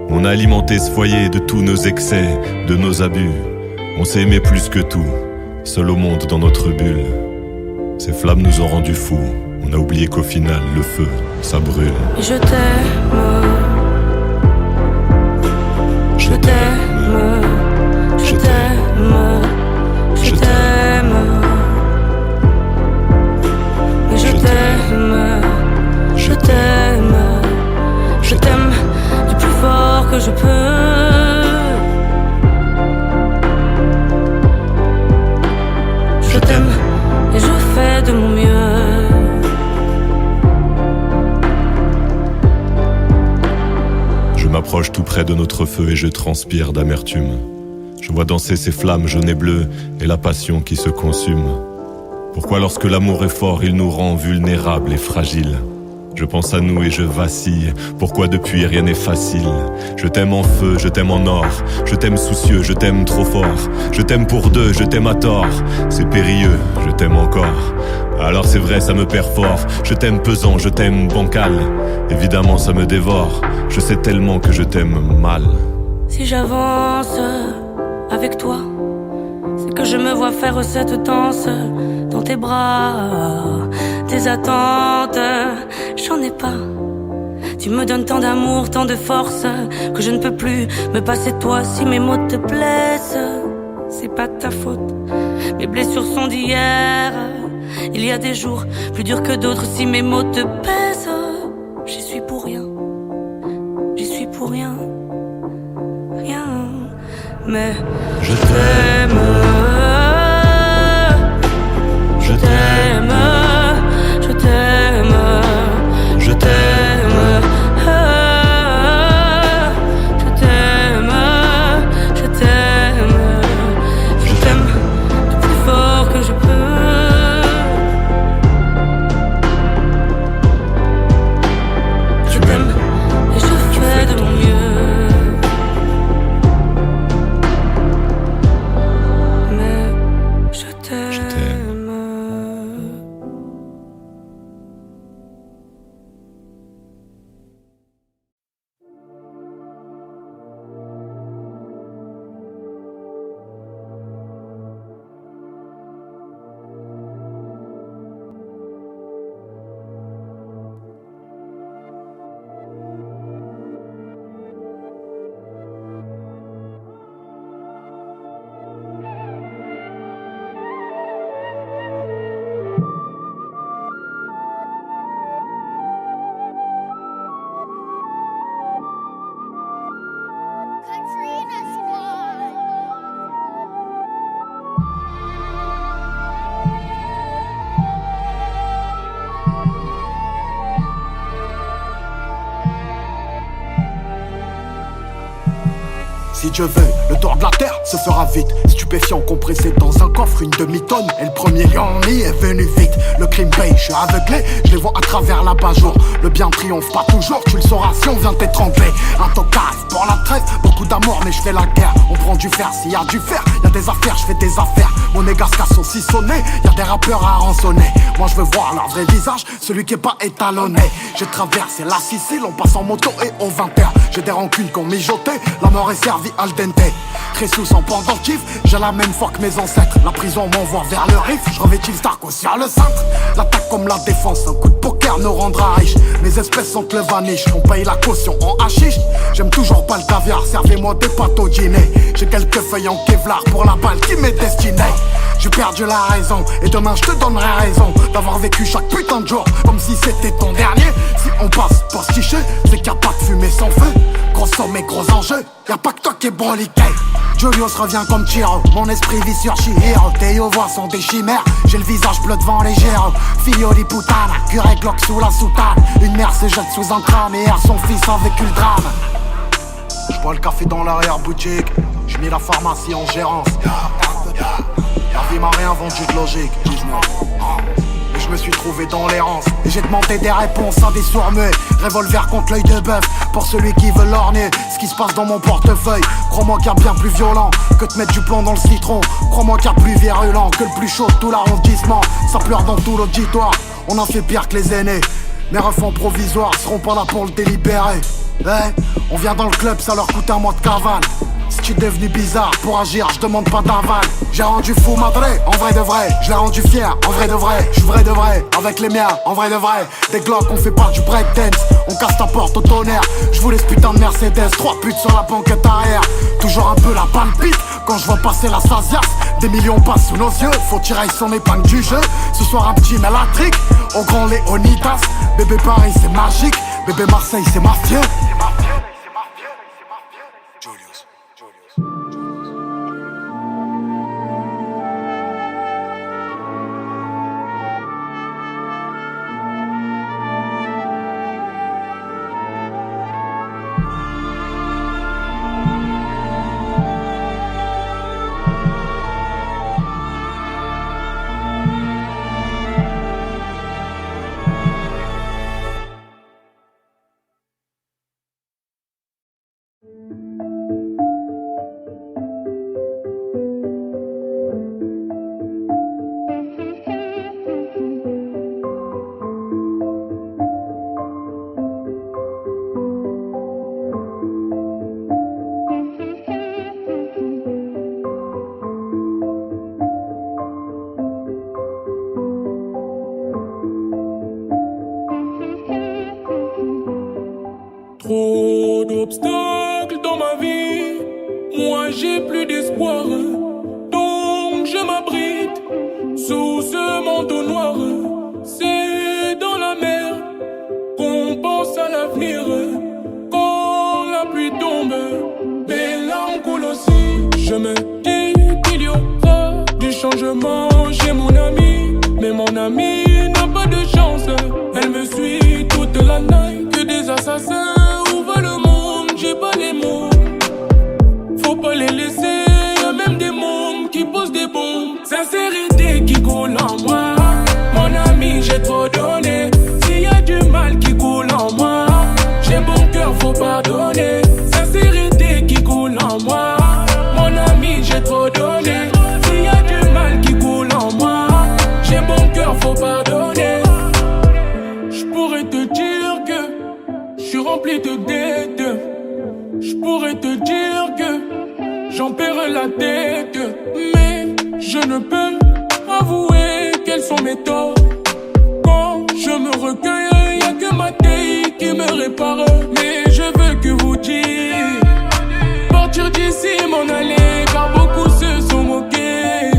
On a alimenté ce foyer de tous nos excès, de nos abus. On s'est aimé plus que tout, seul au monde dans notre bulle. Ces flammes nous ont rendus fous. On a oublié qu'au final, le feu, ça brûle.
Et je t'aime. Je t'aime. Je t'aime. Je t'aime. Et je t'aime. Je t'aime. Je t'aime du plus fort que je peux. Je t'aime et je fais de mon mieux.
Je m'approche tout près de notre feu et je transpire d'amertume. Je vois danser ces flammes jaunes et bleues et la passion qui se consume. Pourquoi lorsque l'amour est fort, il nous rend vulnérables et fragiles? Je pense à nous et je vacille. Pourquoi depuis rien n'est facile? Je t'aime en feu, je t'aime en or. Je t'aime soucieux, je t'aime trop fort. Je t'aime pour deux, je t'aime à tort. C'est périlleux, je t'aime encore. Alors c'est vrai, ça me perd fort. Je t'aime pesant, je t'aime bancal. Évidemment ça me dévore. Je sais tellement que je t'aime mal.
Si j'avance avec toi, c'est que je me vois faire cette danse dans tes bras. Tes attentes, j'en ai pas. Tu me donnes tant d'amour, tant de force, que je ne peux plus me passer de toi. Si mes mots te blessent, c'est pas ta faute. Mes blessures sont d'hier. Il y a des jours plus durs que d'autres. Si mes mots te pèsent, j'y suis pour rien. J'y suis pour rien. Rien. Mais je t'aime. Je t'aime. Je t'aime. Je t'aime. Je t'aime. Je t'aime. Je t'aime du plus fort que je peux. Je t'aime et je fais de mon mieux.
Si Dieu veut, le tour de la terre se fera vite. Stupéfiant compressé dans un coffre, une demi-tonne. Et le premier lion est venu vite. Le crime paye, je suis aveuglé, je les vois à travers l'abat-jour. Le bien triomphe pas toujours, tu le sauras si on vient t'étrangler. Un tocard pour la trêve, beaucoup d'amour mais je fais la guerre. On prend du fer, s'il y a du fer, y a des affaires, je fais des affaires. Mon égasca sont si sonnés, y a des rappeurs à rançonner. Moi je veux voir leur vrai visage, celui qui est pas étalonné. J'ai traversé la Sicile, on passe en moto et au 20h. J'ai des rancunes qu'on mijotait, la mort est servie al dente. Très sous en pendentif, j'ai la même foi que mes ancêtres. La prison m'envoie vers le riff, je revêtis le Stark aussi à le cintre. L'attaque comme la défense, un coup de poker nous rendra riche. Mes espèces sont le vaniche, on paye la caution en hachiche. J'aime toujours pas le caviar, servez-moi des pâtes au dîner. J'ai quelques feuilles en Kevlar pour la balle qui m'est destinée. J'ai perdu la raison, et demain je te donnerai raison d'avoir vécu chaque putain de jour comme si c'était ton dernier. Si on passe postiché, c'est qu'il n'y a pas de fumée sans feu. Gros somme et gros enjeux, y'a pas que toi qui est broliqué. Julius revient comme Chiro, mon esprit vit sur Chihiro. Tes voix sont des chimères, j'ai le visage bleu devant les gyros. Figlio di puttana, curé Glock sous la soutane. Une mère se jette sous un crâne et erre son fils a vécu le drame. J'bois le café dans l'arrière-boutique, j'mets la pharmacie en gérance. La vie m'a rien vendu de logique, mais je me suis trouvé dans l'errance. Et j'ai demandé des réponses à des sourds-muets. Revolver contre l'œil de bœuf, pour celui qui veut l'orner. Ce qui se passe dans mon portefeuille, crois-moi qu'il y a bien plus violent que de mettre du plomb dans le citron. Crois-moi qu'il y a plus virulent que le plus chaud de tout l'arrondissement. Ça pleure dans tout l'auditoire, on en fait pire que les aînés. Mes refs provisoires seront pas là pour le délibérer. Ouais, on vient dans le club, ça leur coûte un mois de cavale. Si tu es devenu bizarre, pour agir, je demande pas d'aval. J'ai rendu fou madré, en vrai de vrai. Je l'ai rendu fier, en vrai de vrai. Je suis vrai de vrai, avec les miens, en vrai de vrai. Des glocks, on fait pas du breakdance. On casse ta porte au tonnerre. Je voulais ce putain de Mercedes, 3 putes sur la banquette arrière. Toujours un peu la palpite, quand je vois passer la Sazias. Des millions passent sous nos yeux, faut tirer son épingle du jeu. Ce soir un petit mélatrique, au grand Léonidas. Bébé Paris c'est magique, bébé Marseille c'est mafieux.
Trop d'obstacles dans ma vie, moi j'ai plus d'espoir. Donc je m'abrite sous ce manteau noir. C'est dans la mer qu'on pense à l'avenir. Quand la pluie tombe, mes larmes coulent aussi. Je me dis qu'il y aura du changement chez mon ami. Mais mon ami n'a pas de chance. Elle me suit toute la nuit. Que des assassins. J'ai pas les mots, faut pas les laisser. Y'a même des mômes qui posent des bombes. Sincérité qui coule en moi. Mon ami, j'ai trop donné. S'il y a du mal qui coule en moi, j'ai bon cœur, faut pardonner. Sincérité qui coule en moi. Mon ami, j'ai trop donné. S'il y a du mal qui coule en moi, j'ai bon cœur, faut pardonner. Je pourrais te dire que je suis rempli de dettes. Je pourrais te dire que j'en perds la tête, mais je ne peux avouer quels sont mes torts. Quand je me recueille, y'a que ma taille qui me répare. Mais je veux que vous dites partir d'ici, m'en aller, car beaucoup se sont moqués.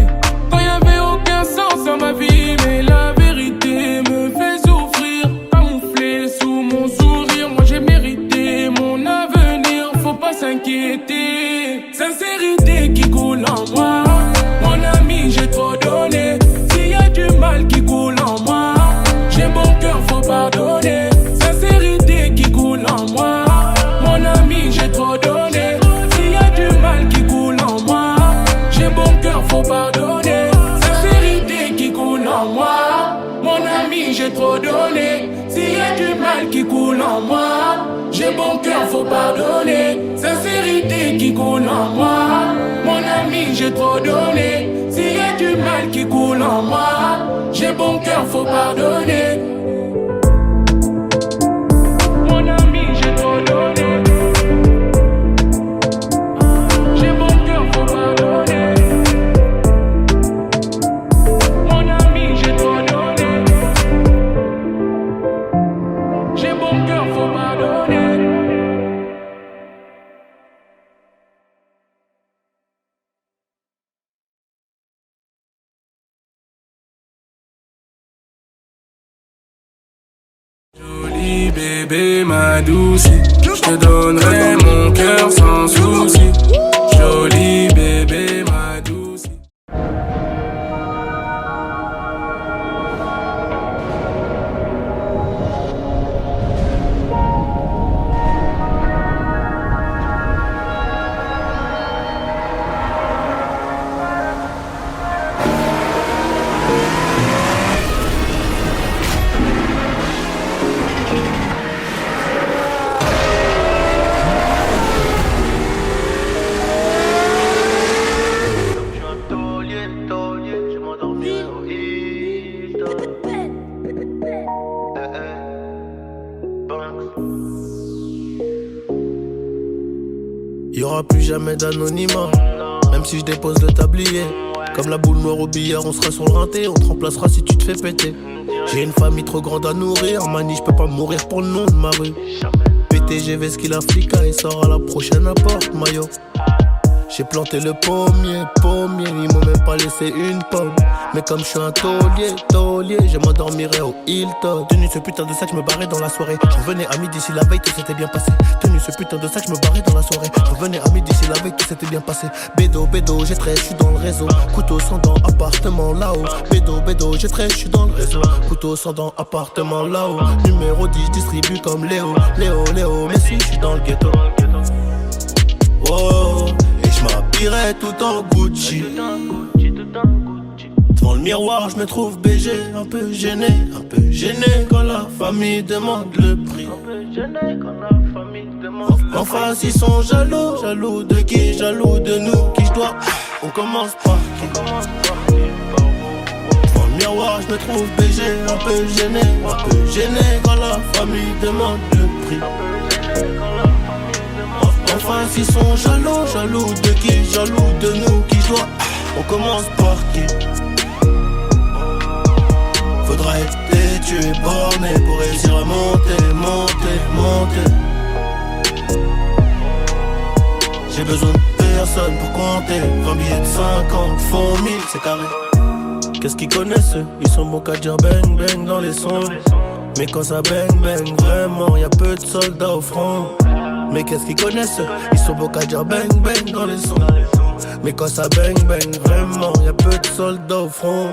Quand y'avait aucun sens à ma vie, mais la vérité me fait souffrir. Camouflé sous mon sourire, moi j'ai mérité mon avenir. Faut pas s'inquiéter, sincérité qui coule en moi. Mon ami, j'ai trop donné. S'il y a du mal qui coule en moi, j'ai bon cœur, faut pardonner. Sincérité qui coule en moi. Mon ami, j'ai trop donné. S'il y a du mal trop donné. S'il y a du mal qui coule en moi, j'ai bon cœur, faut pardonner. Sincérité qui coule en moi, mon ami, j'ai trop donné. S'il y a du mal qui coule en moi, j'ai bon cœur, faut pardonner. Mon ami, j'ai trop donné. J'ai bon cœur, faut pardonner. Mon ami, j'ai trop donné. J'ai bon cœur, faut pardonner. Jolie bébé, ma douce, je te donnerai mon cœur sans souci. Jolie bébé, ma douce.
Y'aura plus jamais d'anonymat, même si je dépose le tablier. Comme la boule noire au billard, on sera sur le rinté, on te remplacera si tu te fais péter. J'ai une famille trop grande à nourrir, mani, je peux pas mourir pour le nom de ma rue. PTGV ce qu'il a flica, il sort à la prochaine apporte, maillot. J'ai planté le pommier, ils m'ont même pas laissé une pomme. Mais comme je suis un taulier, je m'endormirai au Hilton. Tenu ce putain de sac, je me barrais dans la soirée. Je revenais à midi si la veille tout s'était bien passé. Tenu ce putain de sac, je me barrais dans la soirée. Je revenais à midi si la veille tout s'était bien passé. Bédo, j'ai 13, je suis dans le réseau. Couteau sans dents, appartement là-haut. Bédo, j'ai 13, je suis dans le réseau. Couteau sans dents, appartement là-haut. Numéro 10, distribue comme Léo, mais si je suis dans le ghetto. Oh, et je m'habillerai tout en Gucci. Devant le miroir, je me trouve BG, un peu gêné quand la famille demande le prix. En face, ils sont jaloux de qui? Jaloux de nous, qui je dois. On commence par qui? Devant le miroir, je me trouve BG, un peu gêné quand la famille demande le prix. En face, ils sont jaloux de qui? Jaloux de nous, qui je dois. On commence par qui? Faudra être têtu et borné pour réussir à monter. J'ai besoin de personne pour compter. 20 billets de 50, font 1000, c'est carré. Qu'est-ce qu'ils connaissent eux? Ils sont bons qu'à dire bang bang dans les sons. Mais quand ça bang bang, vraiment, y'a peu de soldats au front. Mais qu'est-ce qu'ils connaissent eux? Ils sont bons qu'à dire bang bang dans les sons. Mais quand ça bang bang, vraiment, y'a peu de soldats au front.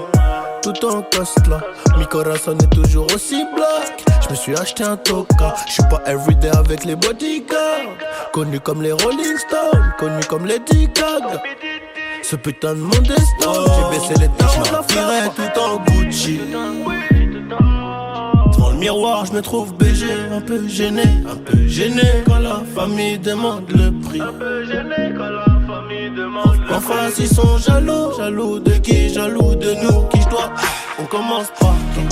Tout en coste là, mi corazon est toujours aussi black. Je me suis acheté un toka, je suis pas everyday avec les bodyguards. Connu comme les Rolling Stones, connu comme les Gaga. Ce putain de monde est stone, j'ai baissé les temps, je m'habillerai tout en Gucci. Devant le miroir, je me trouve BG, un peu gêné quand la famille demande le prix. En face, ils sont jaloux de qui? Jaloux de nous, qui je dois. On commence par qui?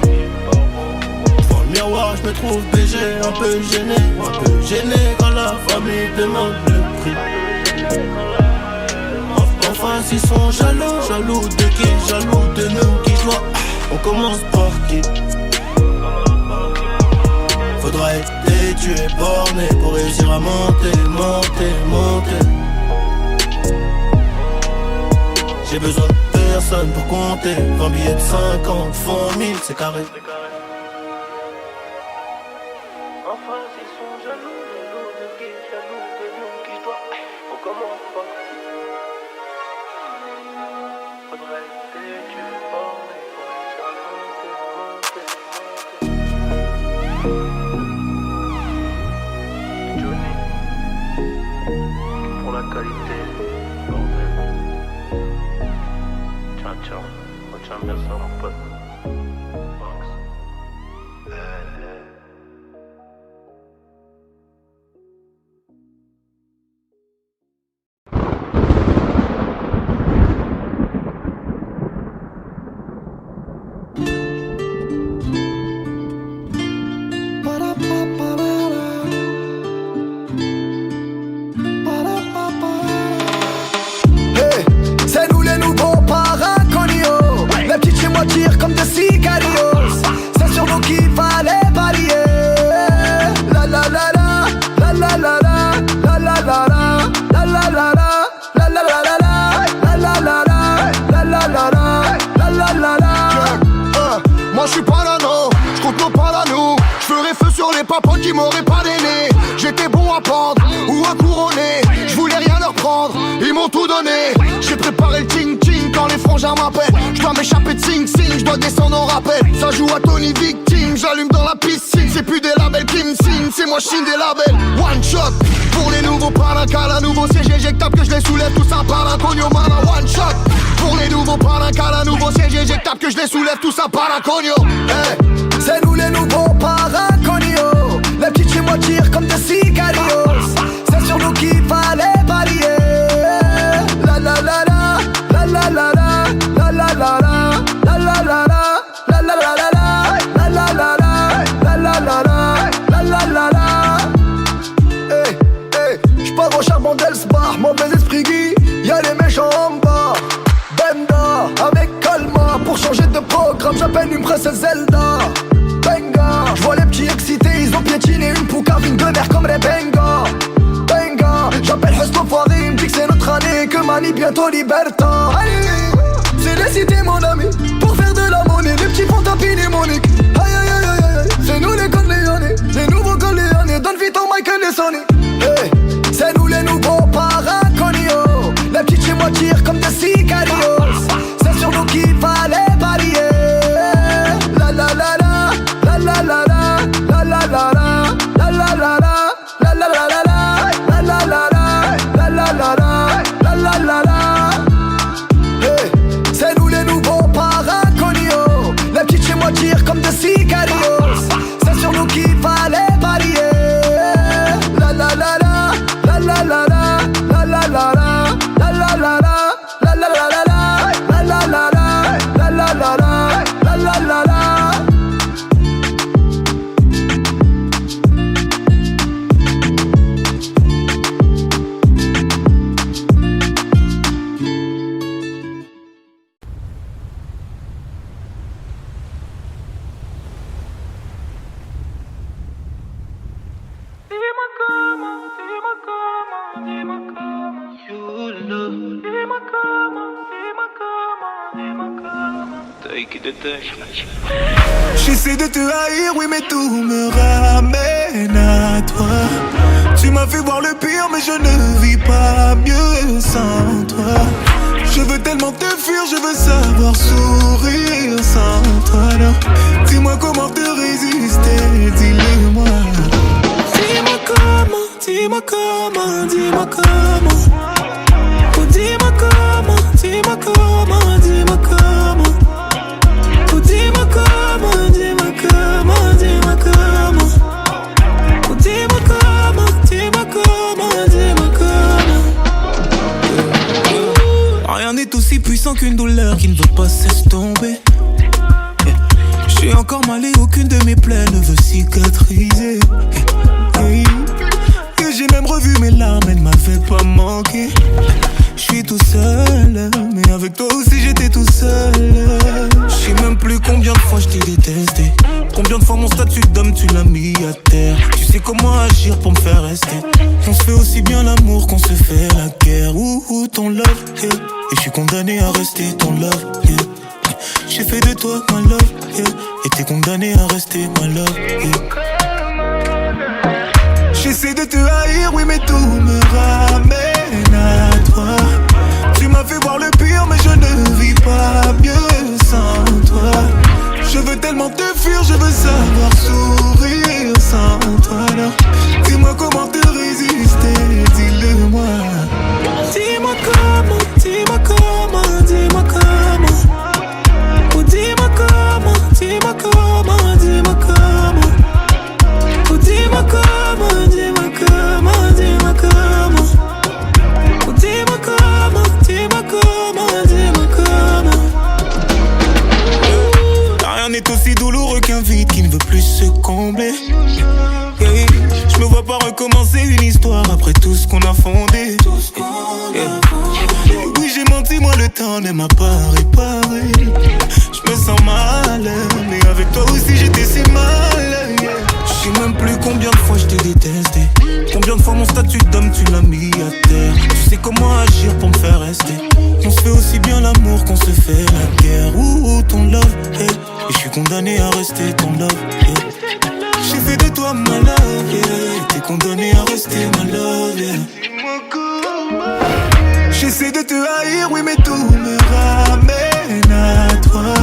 Devant le miroir, je me trouve BG, un peu gêné quand la famille demande le prix. En face, ils sont jaloux de qui? Jaloux de nous, qui je dois. On commence par qui? Faudra être têtu et borné pour réussir à monter. J'ai besoin de personne pour compter. 20 billets de 50, font 1000, c'est carré. Enfin, ils sont jaloux de qui? Jaloux de nous, qui je dois. On commence par qui? Faudrait être têtu et borné pour réussir à monter. Johnny, pour la qualité, bordel. Ciao, retiens bien ça mon pote.
pas pote qui m'aurait pas d'aîné. J'étais bon à pendre ou à couronner. Je voulais rien leur prendre, ils m'ont tout donné. J'ai préparé le ting-ting quand les frangins m'appellent. Je dois m'échapper de Sing Sing, je dois descendre en rappel. Ça joue à Tony Victime, j'allume dans la piscine. C'est plus des labels qui me signent, c'est moi chine des labels. One shot, pour les nouveaux palanca, la nouveau siège éjectable que je les soulève, tout ça par un cogno mana. One shot, pour les nouveaux palanca, la nouveau siège éjectable que je les soulève, tout ça par un cogno. Hey.
C'est nous les nouveaux paraconios. Les petites chez moi tirent comme des cigarios. C'est sur nous qu'il fallait parier. La la la la, la la la la, la la la la, la la la la, la la la la, la la la la, la la la la, la la la la. Hey, hey, j'pars au charbon d'Elsbar, mauvais esprit Guy, y'a les méchants en bas. Benda, avec Calma, pour changer de programme, j'appelle une princesse Zelda. Benga, j'vois les petits excités, ils ont piétiné une poucave, une de mer comme les Benga. Benga, j'appelle Hustle Foiré, il me dit que c'est notre année, que Mani bientôt Liberta. Allez, c'est les cités mon ami, pour faire de la monnaie, les petits font tapiner Monique. Aïe aïe aïe aïe aïe, c'est nous les Corléonais, les nouveaux Corléonais, donne vite au Michael et Sonny. Hey, c'est nous les nouveaux paraconios, les petites chez moi tirent comme des sicarios. C'est sur nous qu'il fallait parier. La la la la, la la la la, la la la la, la la la la, la la la la, la la la la, la la la la, la la la la. Hey, c'est nous les nouveaux paraconios, les petites chez moi tirent comme des sicarios. C'est sur nous qu'il fallait parier. La la la la, la la la la, la la la la, la la la la, la la la la, la la la la, la la la la, la la la la.
J'essaie de te haïr, oui, mais tout me ramène à toi. Tu m'as fait voir le pire, mais je ne vis pas mieux sans toi. Je veux tellement te fuir, je veux savoir sourire sans toi. Alors, dis-moi comment te résister, dis-le-moi. Dis-moi comment, dis-moi comment, dis-moi comment. Oh, dis-moi comment, dis-moi comment, dis-moi comment. Oh, dis-moi comment, dis-moi comment, dis-moi comment. Oh, dis-moi comment, dis-moi comment, dis-moi comment. Rien n'est aussi puissant qu'une douleur qui ne veut pas s'estomper. Je suis encore mal et aucune de mes plaies ne veut cicatriser. Et j'ai même revu mes larmes, elles m'avaient pas manqué. Je suis tout seul, mais avec toi aussi j'étais tout seul. Je sais même plus combien de fois je t'ai détesté. Combien de fois mon statut d'homme tu l'as mis à terre. Tu sais comment agir pour me faire rester. On se fait aussi bien l'amour qu'on se fait la guerre. Ouh, ton love, yeah. Et je suis condamné à rester ton love, yeah. J'ai fait de toi ma love, yeah. Et t'es condamné à rester ma love, yeah. J'essaie de te haïr, oui, mais tout me ramène à toi. Tu m'as fait voir le pire, mais je ne vis pas mieux sans toi. Je veux tellement te fuir, je veux savoir sourire sans toi. Alors, dis-moi comment te résister, dis-le-moi. Dis-moi comment, dis-moi comment, dis-moi comment. Oh, dis-moi comment, dis-moi comment, dis-moi comment. Oh, dis-moi comment, dis-moi comment, dis-moi comment. Oh, dis-moi comment, dis-moi comment, dis-moi comment. Rien n'est aussi douloureux qu'un vide qui ne veut plus se combler. Je me vois pas recommencer une histoire après tout ce qu'on a fondé. Oui, j'ai menti, moi le temps ne m'a pas réparé. Je me sens mal, mais avec toi aussi j'étais si mal. Je sais même plus combien de fois je t'ai détesté. Combien de fois mon statut d'homme tu l'as mis à terre. Tu sais comment agir pour me faire rester. On se fait aussi bien l'amour qu'on se fait la guerre. Ouh, ton love, hey. Et je suis condamné à rester ton love, yeah. J'ai fait de toi ma love, yeah. T'es condamné à rester ma love, yeah. J'essaie de te haïr, oui mais tout me ramène à toi.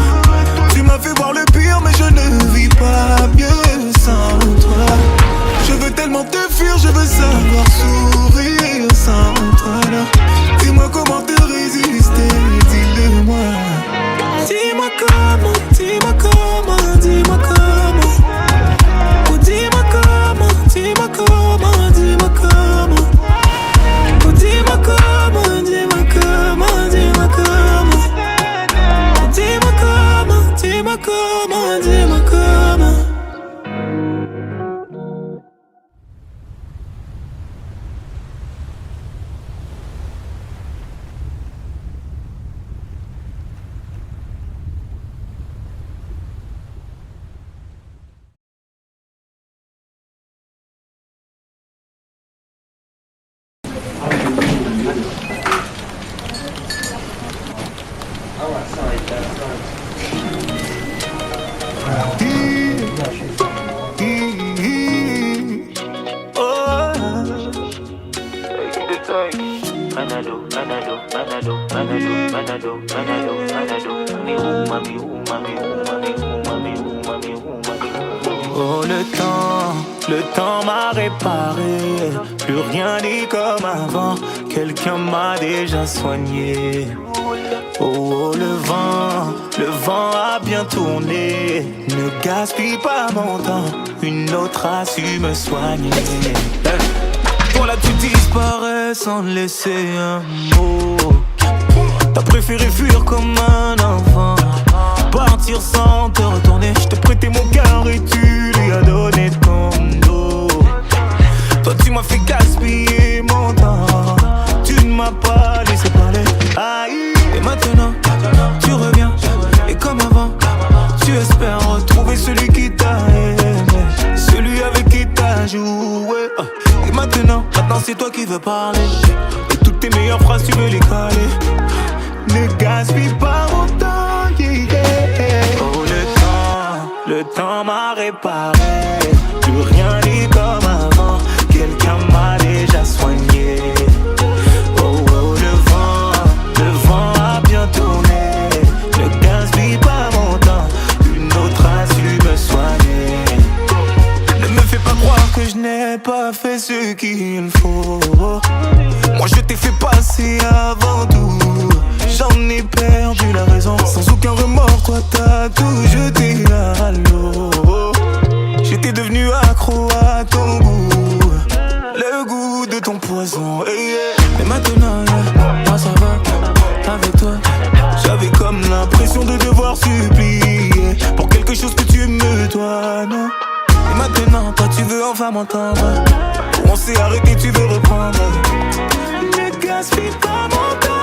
Tu m'as fait voir le pire mais je ne vis pas mieux sans toi. Je veux tellement te fuir, je veux savoir sourire sans toi là. Dis-moi comment te résister, dis-le-moi. Dis-moi comment, dis-moi comment, dis-moi comment. Oh dis-moi comment, dis-moi comment, dis-moi comment. Oh dis-moi comment, dis-moi comment, dis-moi comment. Oh dis-moi comment, dis-moi comment, dis-moi comment.
Oh le temps m'a réparé. Plus rien n'est comme avant. Quelqu'un m'a déjà soigné. Oh le vent a bien tourné. Ne gaspille pas mon temps. Une autre a su me soigner. Voilà tu disparais sans laisser un mot. T'as préféré fuir comme un enfant. Partir sans te retourner. Je t'ai prêté mon cœur et tu lui as donné ton dos. Toi tu m'as fait gaspiller mon temps. Tu ne m'as pas laissé parler. Aïe. Et maintenant tu reviens. Et comme avant tu espères retrouver celui qui t'a aimé, celui avec qui t'as joué. Et maintenant c'est toi qui veux parler. Et toutes tes meilleures phrases tu veux les caler. Ne gaspille pas mon temps, yeah. Oh le temps m'a réparé. Plus rien n'est comme avant. Quelqu'un m'a déjà soigné. Oh le vent a bien tourné. Ne gaspille pas mon temps. Une autre a su me soigner. Ne me fais pas croire que je n'ai pas fait ce qu'il faut. Moi je t'ai fait passer avant tout. J'en ai perdu la raison. Sans aucun remords, toi t'as tout jeté à l'eau. J'étais devenu accro à ton goût. Le goût de ton poison, yeah. Et maintenant, yeah, moi ça va. Avec toi, j'avais comme l'impression de devoir supplier pour quelque chose que tu me dois, non. Et maintenant, toi tu veux enfin m'entendre. On s'est arrêté, tu veux reprendre. Ne gaspille pas mon temps.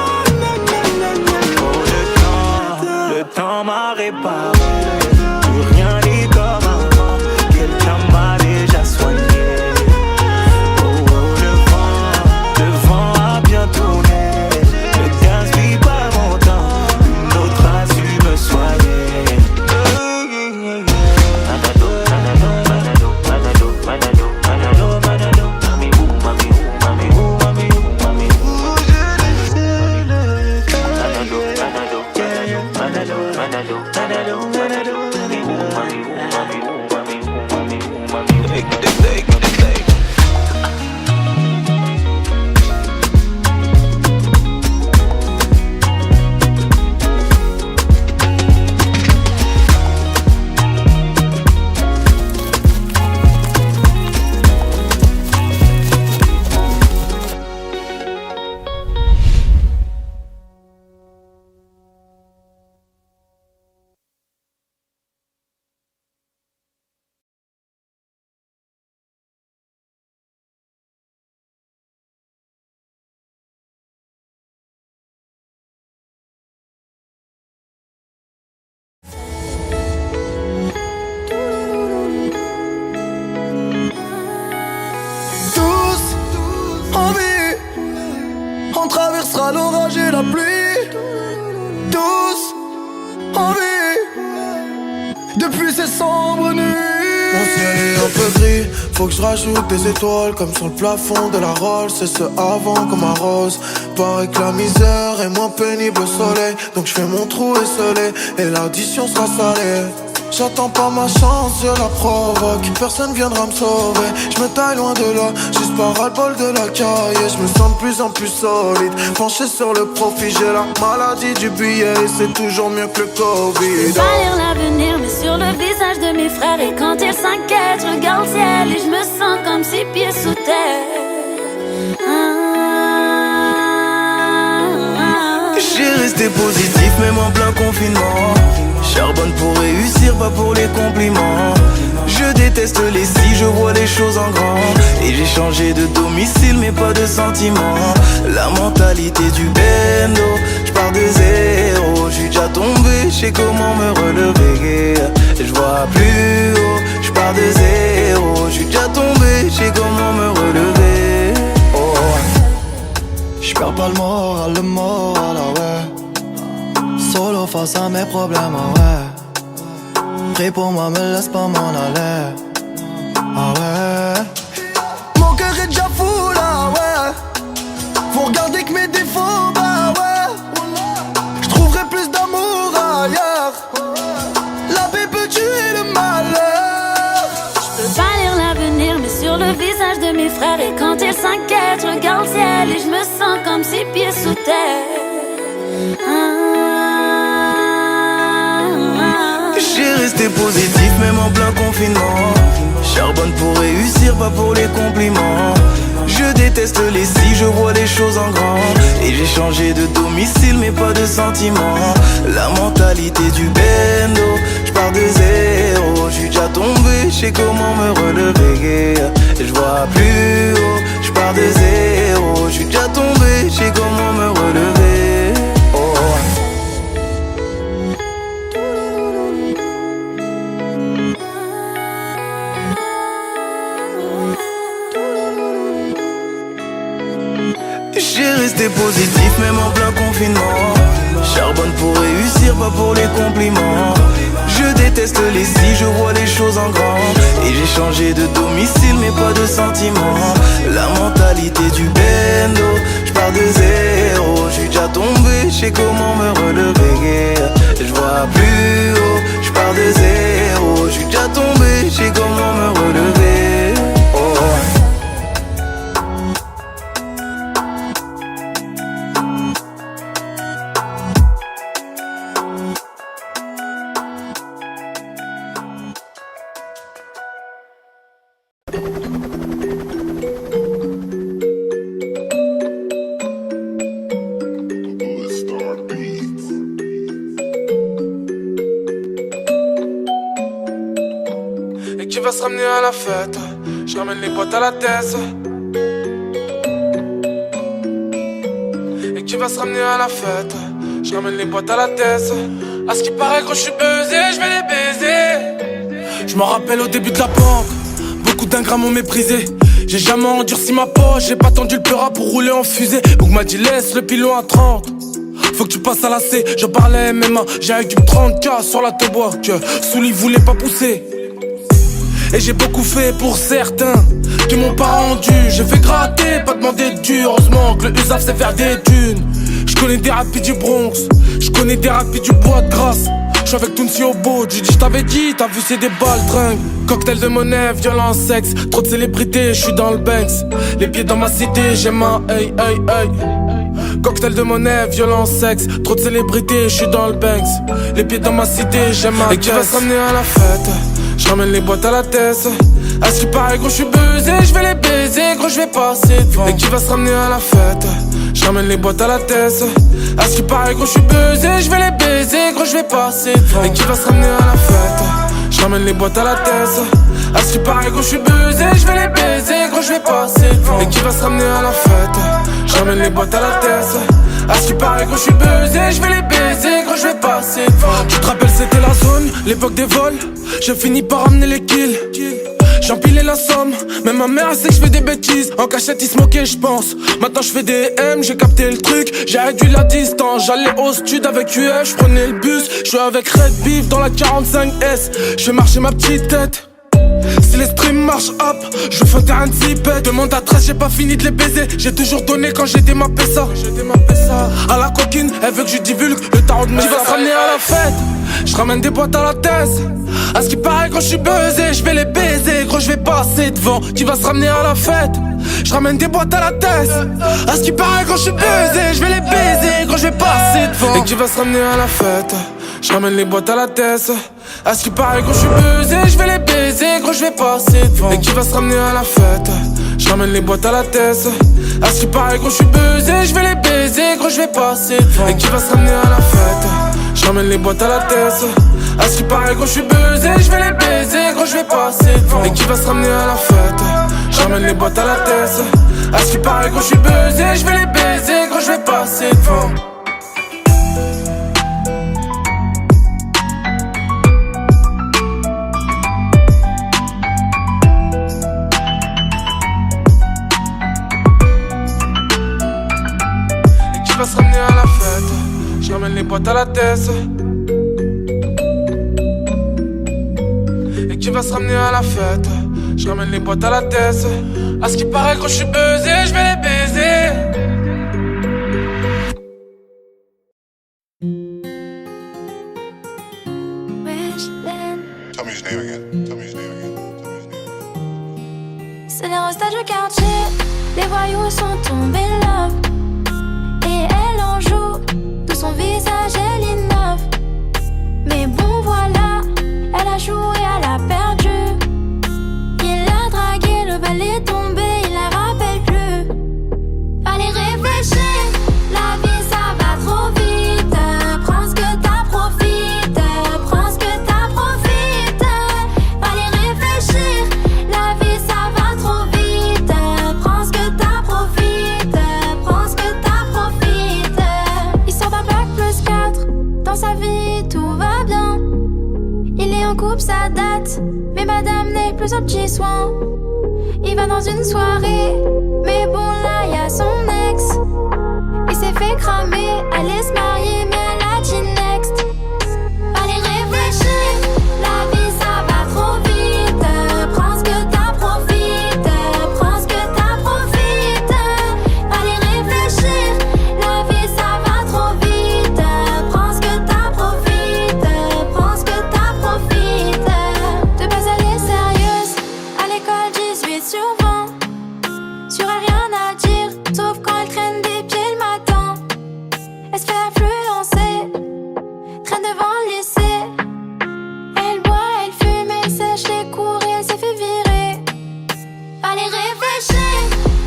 Le temps m'a réparé. Plus rien n'est comme avant. Quelqu'un m'a déjà soigné. Oh le vent a bien tourné. Ne gaspille pas mon temps. Une autre a su me soigner.
depuis ces sombres nuits.
Mon ciel est un peu gris, faut que je rajoute des étoiles comme sur le plafond de la Rolls. C'est ce avant comme un rose. Paraît que la misère est moins pénible au soleil, donc je fais mon trou esselé et l'addition sera salée. J'attends pas ma chance, je la provoque. Personne viendra me sauver, je me taille loin de là, juste par ras-le-bol de la caille. Je me sens de plus en plus solide, penché sur le profit. J'ai la maladie du billet et c'est toujours mieux que le Covid.
Je pas lire l'avenir mais sur le visage de mes frères. Et quand ils s'inquiètent, je regarde le ciel et je me sens comme 6 pieds sous terre.
J'ai resté positif même en plein confinement. Charbonne pour réussir, pas pour les compliments. Je déteste les si, je vois les choses en grand. Et j'ai changé de domicile mais pas de sentiments. La mentalité du bendo, je pars de zéro. J'suis déjà tombé, j'sais comment me relever. Je vois plus haut, je pars de zéro. J'suis déjà tombé, j'sais comment me relever. Oh.
J'perds pas le moral, ah ouais. Solo face à mes problèmes, ah ouais. Prie pour moi, me laisse pas m'en aller, ah ouais. Mon cœur est déjà fou là, ouais. Faut regarder que mes défauts, bah ouais. J'trouverai plus d'amour ailleurs. La paix peut tuer le malheur.
Je peux pas lire l'avenir mais sur le visage de mes frères. Et quand ils s'inquiètent, je regarde le ciel et je me sens comme 6 pieds sous terre.
J'ai resté positif même en plein confinement. Charbonne pour réussir, pas pour les compliments. Je déteste les si, je vois les choses en grand. Et j'ai changé de domicile mais pas de sentiments. La mentalité du bendo, je pars de zéro. J'suis déjà tombé, j'sais comment me relever. Je vois plus haut, je pars de zéro. J'suis déjà tombé, j'sais comment me relever. Oh. J'ai resté positif même en plein confinement. Charbonne pour réussir, pas pour les compliments. Je déteste les si, je vois les choses en grand. Et j'ai changé de domicile mais pas de sentiments. La mentalité du bendo, je pars de zéro. J'suis déjà tombé, j'sais comment me relever. Je vois plus haut, je pars de zéro. J'suis déjà tombé, j'sais comment me relever. Oh.
Et qui va se ramener à la fête? Je ramène les potes à la tête. Et qui va se ramener à la fête? Je ramène les potes à la tête. À ce qui paraît, gros, je suis buzzé, je vais les baiser. Je m'en rappelle au début de la banque, beaucoup d'ingrats m'ont méprisé. J'ai jamais endurci ma poche, j'ai pas tendu le pleura pour rouler en fusée. Boug m'a dit laisse le pilon à 30. Faut que tu passes à la C, je parlais MMA. J'ai avec du 30K sur la tobois que Souli voulait pas pousser. Et j'ai beaucoup fait pour certains qui m'ont pas rendu. J'ai fait gratter, pas demander de dur. Heureusement que le USAF sait faire des thunes. J'connais des rapides du Bronx, j'connais des rapides du Bois de Grasse. J'suis avec Tounsi au beau, j'ai dit j't'avais dit, t'as vu c'est des baltringues. Cocktail de monnaie, violence, sexe, trop de célébrités, j'suis dans le Banks. Les pieds dans ma cité, j'ai ma hey hey hey. Cocktail de monnaie, violence, sexe, trop de célébrités, j'suis dans le Banks. Les pieds dans ma cité, j'ai ma et qui va se ramener à la fête? J'ramène les boîtes à la tête. À ce qui paraît gros j'suis buzzé, j'vais les baiser, gros j'vais passer devant. Et qui va se ramener à la fête? J'ramène les boîtes à la tête. À ce qui paraît gros j'suis buzzé, j'vais les baiser, gros j'vais passer devant. Et qui va se ramener à la fête? J'ramène les boîtes à la tête. À ce qui paraît gros j'suis buzzé, j'vais les baiser, gros j'vais passer devant. Et qui va se ramener à la fête? J'ramène les boîtes à la tête. À ce qui paraît gros j'suis buzzé, j'vais les baiser, gros j'vais passer devant. Tu te rappelles c'était la zone, l'époque des vols. J'ai fini par ramener les kills. J'empilais la somme, même ma mère elle sait que je fais des bêtises. En cachette ils se moquaient je pense. Maintenant je fais des M, j'ai capté le truc. J'ai réduit la distance, j'allais au stud avec UF. Je prenais le bus, je suis avec Red Beef dans la 45S. Je fais marcher ma petite tête. Si les streams marchent up, je fais un zipette. Demande à 13, j'ai pas fini de les baiser. J'ai toujours donné quand j'ai démappé ça. À la coquine, elle veut que je divulgue le tarot de mes. Qui va se ramener à la fête? Je ramène des boîtes à la tête. À ce qui paraît quand je suis buzzé, je vais les baiser. Gros je vais passer devant. Qui va se ramener à la fête? Je ramène des boîtes à la tête. À ce qui paraît quand je suis buzzé, je vais les baiser. Gros je vais passer devant. Et qui va se ramener à la fête? Je ramène les boîtes à la tête. À ce qui paraît quand je suis buzzé, je vais les baiser. Gros je vais passer devant. Et qui va se ramener à la fête? Je ramène les boîtes à la tête. À ce qui paraît quand je suis buzzé, je vais les baiser. Gros je vais passer devant. Et qui va se ramener à la fête? Je ramène les boîtes à la tête. À ce qui paraît quand je suis buzzé, je vais les baiser. Gros je vais passer devant. Et qui va se ramener à la fête? Je ramène les boîtes à la tête. À ce qui paraît quand je suis buzzé, je vais les baiser. Gros je vais passer devant. Qui va se ramener à la fête? Je ramène les boîtes à la tête. Et qui va se ramener à la fête? Je ramène les boîtes à la tête. À ce qui paraît quand je suis buzzé, je vais les baiser.
C'est les restes du quartier, les voyous sont tombés là. Et elle en joue, de son visage elle innove. Mais bon voilà, elle a joué, elle a perdu. Il a dragué, le bal est tombé, il la rappelle plus. Allez réfléchir, la vie ça va trop vite. Prends ce que t'as, profite. Prends ce que t'as, profite. Allez réfléchir, la vie ça va trop vite. Prends ce que t'as, profite. Prends ce que t'as, profite. Il sort d'un bac +4, dans sa vie tout va bien. Il est en couple, ça date, mais madame n'est plus au petit soin. Il va dans une soirée, mais bon là y'a son ex. Il s'est fait cramer, allait se marier, mais elle a dit next. Allez réfléchir, la vie ça va trop vite. Prends ce que t'as, profite. Prends ce que t'as, profite. Allez réfléchir, la vie ça va trop vite. Prends ce que t'as, profite. Prends ce que t'as, profite. De base elle est sérieuse, à l'école 18 sur 20. Sur elle rien à dire, sauf quand elle traîne des pieds le matin. Elle se fait influencer, traîne devant le lycée. Elle boit, elle fume, elle sèche les cours et elle s'est fait virer. Allez réfléchir,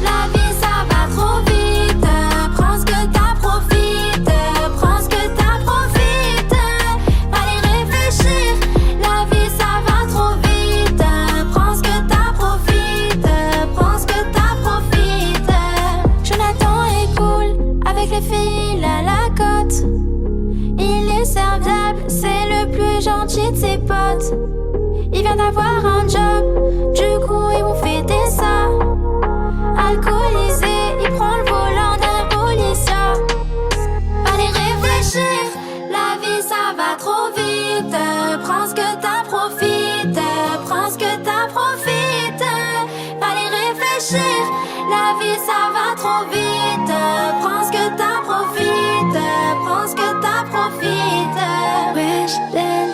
la vie ça va trop vite. Prends ce que t'as, profite. Prends ce que t'as, profite. Allez réfléchir, la vie ça va trop vite. Prends ce que t'as, profite. Prends ce que t'as, profite. Jonathan est cool, avec les filles il a la cote. Il est serviable, c'est le plus gentil de ses potes. Il vient d'avoir un job, du coup ils vont fêter ça. Alcoolisé, il prend le volant d'un policier. Allez réfléchir, la vie ça va trop vite. Prends ce que t'as, profite. Prends ce que t'as, profite. Allez réfléchir, la vie ça va trop vite. Prends ce que t'as, profite. Prends ce que t'as, profite. Wesh, then.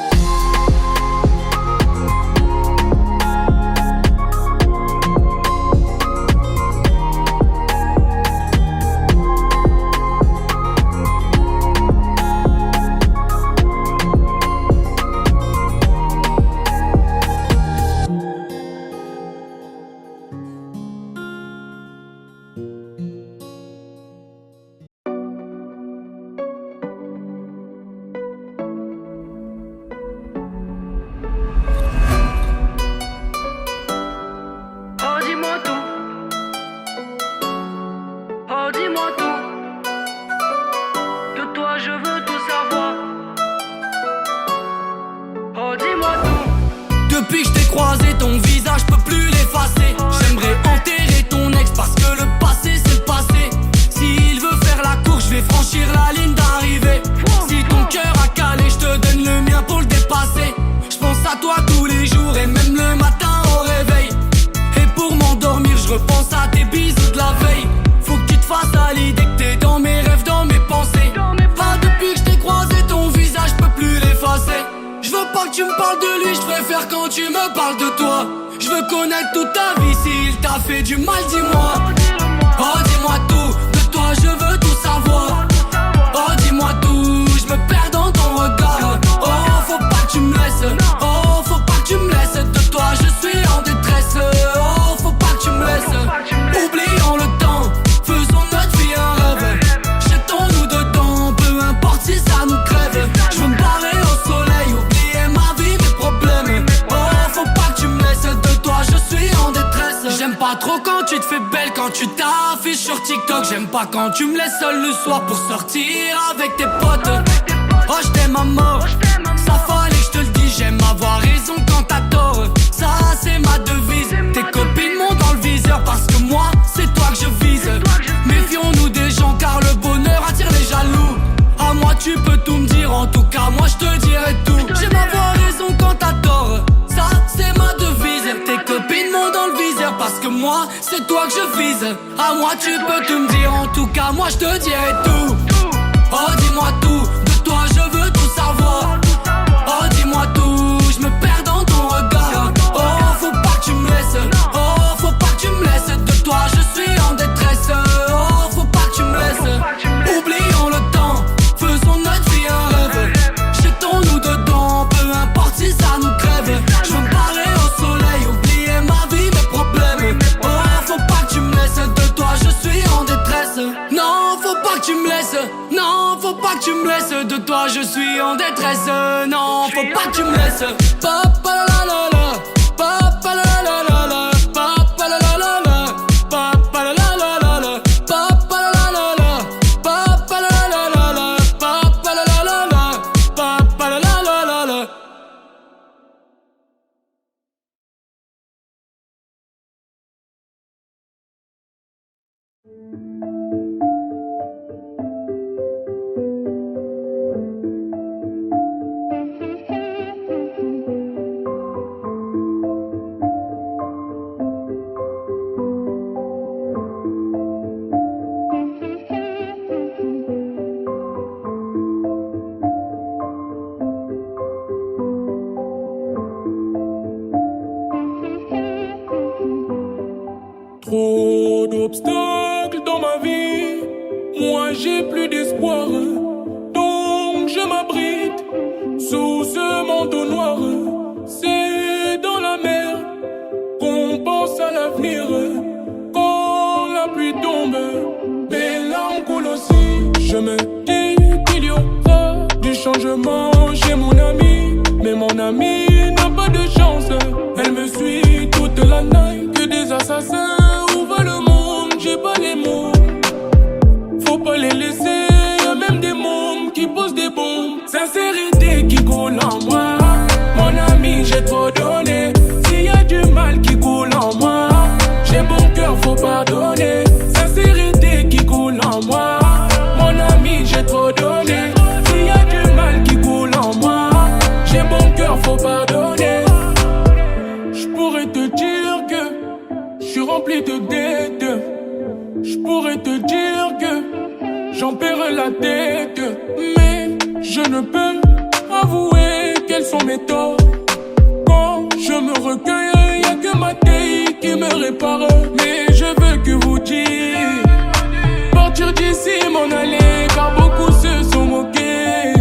Oh dis-moi tout. Oh dis-moi tout. De toi je veux tout savoir. Oh dis-moi tout.
Depuis que je t'ai croisé, ton visage peut plus
tu me parles de toi. Je veux connaître toute ta vie, s'il t'a fait du mal, dis-moi. Oh dis-moi tout, de toi je veux tout savoir. Oh dis-moi tout, je me perds dans ton regard. Oh faut pas que tu me laisses, oh faut pas que tu me laisses. De toi je suis en détresse, oh faut pas que tu me laisses. Oublions le temps, faisons notre vie un rêve. Jetons-nous dedans, peu importe si ça nous crève. Je veux me barrer au soleil, oublier ma vie, mes problèmes. Oh faut pas que tu me laisses, de toi je suis en détresse. J'aime pas trop quand tu te fais belle, quand tu t'affiches sur TikTok. J'aime pas quand tu me laisses seul le soir pour sortir avec tes potes. Oh je t'aime à mort, ça fallait que je te le dise. J'aime avoir raison quand t'as tort, ça c'est ma devise. Tes copines m'ont dans le viseur parce que moi c'est toi que je vise. Méfions-nous des gens car le bonheur attire les jaloux. À moi tu peux tout me dire, en tout cas moi je te dirai tout. J'aime avoir raison quand t'as tort, ça c'est ma devise. Tes copines m'ont dans le viseur parce que moi c'est toi que je vise. À moi tu peux tout me dire, en tout cas moi je te dirai tout. Oh dis-moi tout, de toi je veux tout savoir. Oh dis-moi tout, je me perds dans ton regard. Oh faut pas que tu me laisses, oh faut pas que tu me laisses. De toi je suis en détresse, oh faut pas que tu me laisses. Oublions le temps, faisons notre vie un rêve. Jetons-nous dedans, peu importe si ça nous crève. Je veux me barrer au soleil, oublier ma vie, mes problèmes. Oh faut pas que tu me laisses, de toi je suis en détresse. Non faut pas que tu me laisses, non faut pas que tu me laisses. De toi je suis en détresse, non faut pas que tu me laisses. Papa la la la, papa la la la la, papa la la la la, papa la la la la la, papa la la la la, papa la la la la, papa la la la la, papa la la la la.
Trop d'obstacles dans ma vie, moi j'ai plus d'espoir. Donc je m'abrite sous ce manteau noir. C'est dans la mer qu'on pense à l'avenir. Quand la pluie tombe, mes larmes coulent aussi. Je me dis qu'il y aura du changement chez mon ami. Mais mon ami n'a pas de chance, elle me suit toute la nuit. Que des assassins ouvrent le monde, j'ai pas les mots. Faut pas les laisser, y'a même des mômes qui posent des bombes. Sincérité qui coule en moi, mon ami j'ai trop donné. S'il y a du mal qui coule en moi, j'ai bon cœur, faut pardonner. Sincérité qui coule en moi, mon ami j'ai trop donné. S'il y a du mal qui coule en moi, j'ai bon cœur, faut pardonner. Je pourrais te dire que je suis rempli de dettes. Je pourrais te dire que j'en perds la tête. Mais je ne peux avouer quels sont mes torts. Quand je me recueille, y'a que ma taille qui me répare. Mais je veux que vous dites partir d'ici, m'en aller, car beaucoup se sont moqués.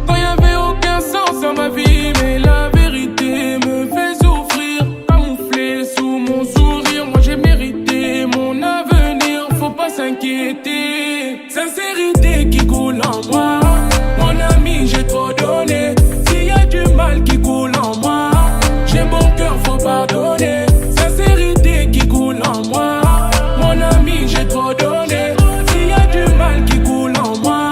Quand y'avait aucun sens à ma vie, mais la vérité me fait souffrir. Camouflé sous mon sourire, moi j'ai mérité mon avenir, faut pas s'inquiéter. Sincérité qui coule en moi, mon ami j'ai trop donné. S'il y a du mal qui coule en moi, j'ai bon cœur, faut pardonner. Sincérité qui coule en moi, mon ami j'ai trop donné. S'il y a du mal qui coule en moi,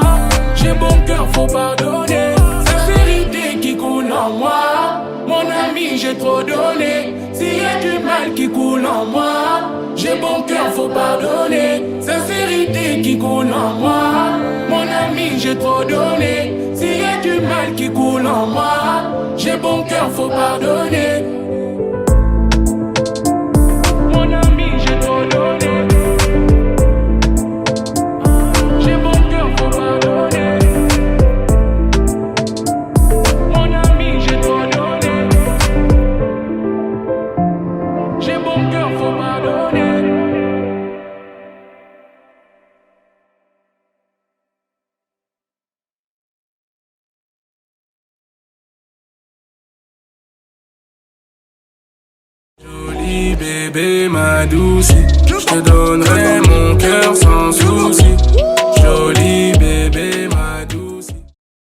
j'ai bon cœur, faut pardonner. Sincérité qui coule en moi, mon ami j'ai trop donné. S'il y a du mal qui coule en moi, j'ai bon cœur, faut pardonner. Sincérité qui coule en moi, mon ami j'ai trop donné. S'il y a du mal qui coule en moi, j'ai bon cœur, faut pardonner. Mon ami j'ai trop donné. J'ai bon cœur, faut pardonner. Mon ami j'ai trop donné. bébé, ma douce. Je te donnerai mon cœur sans souci.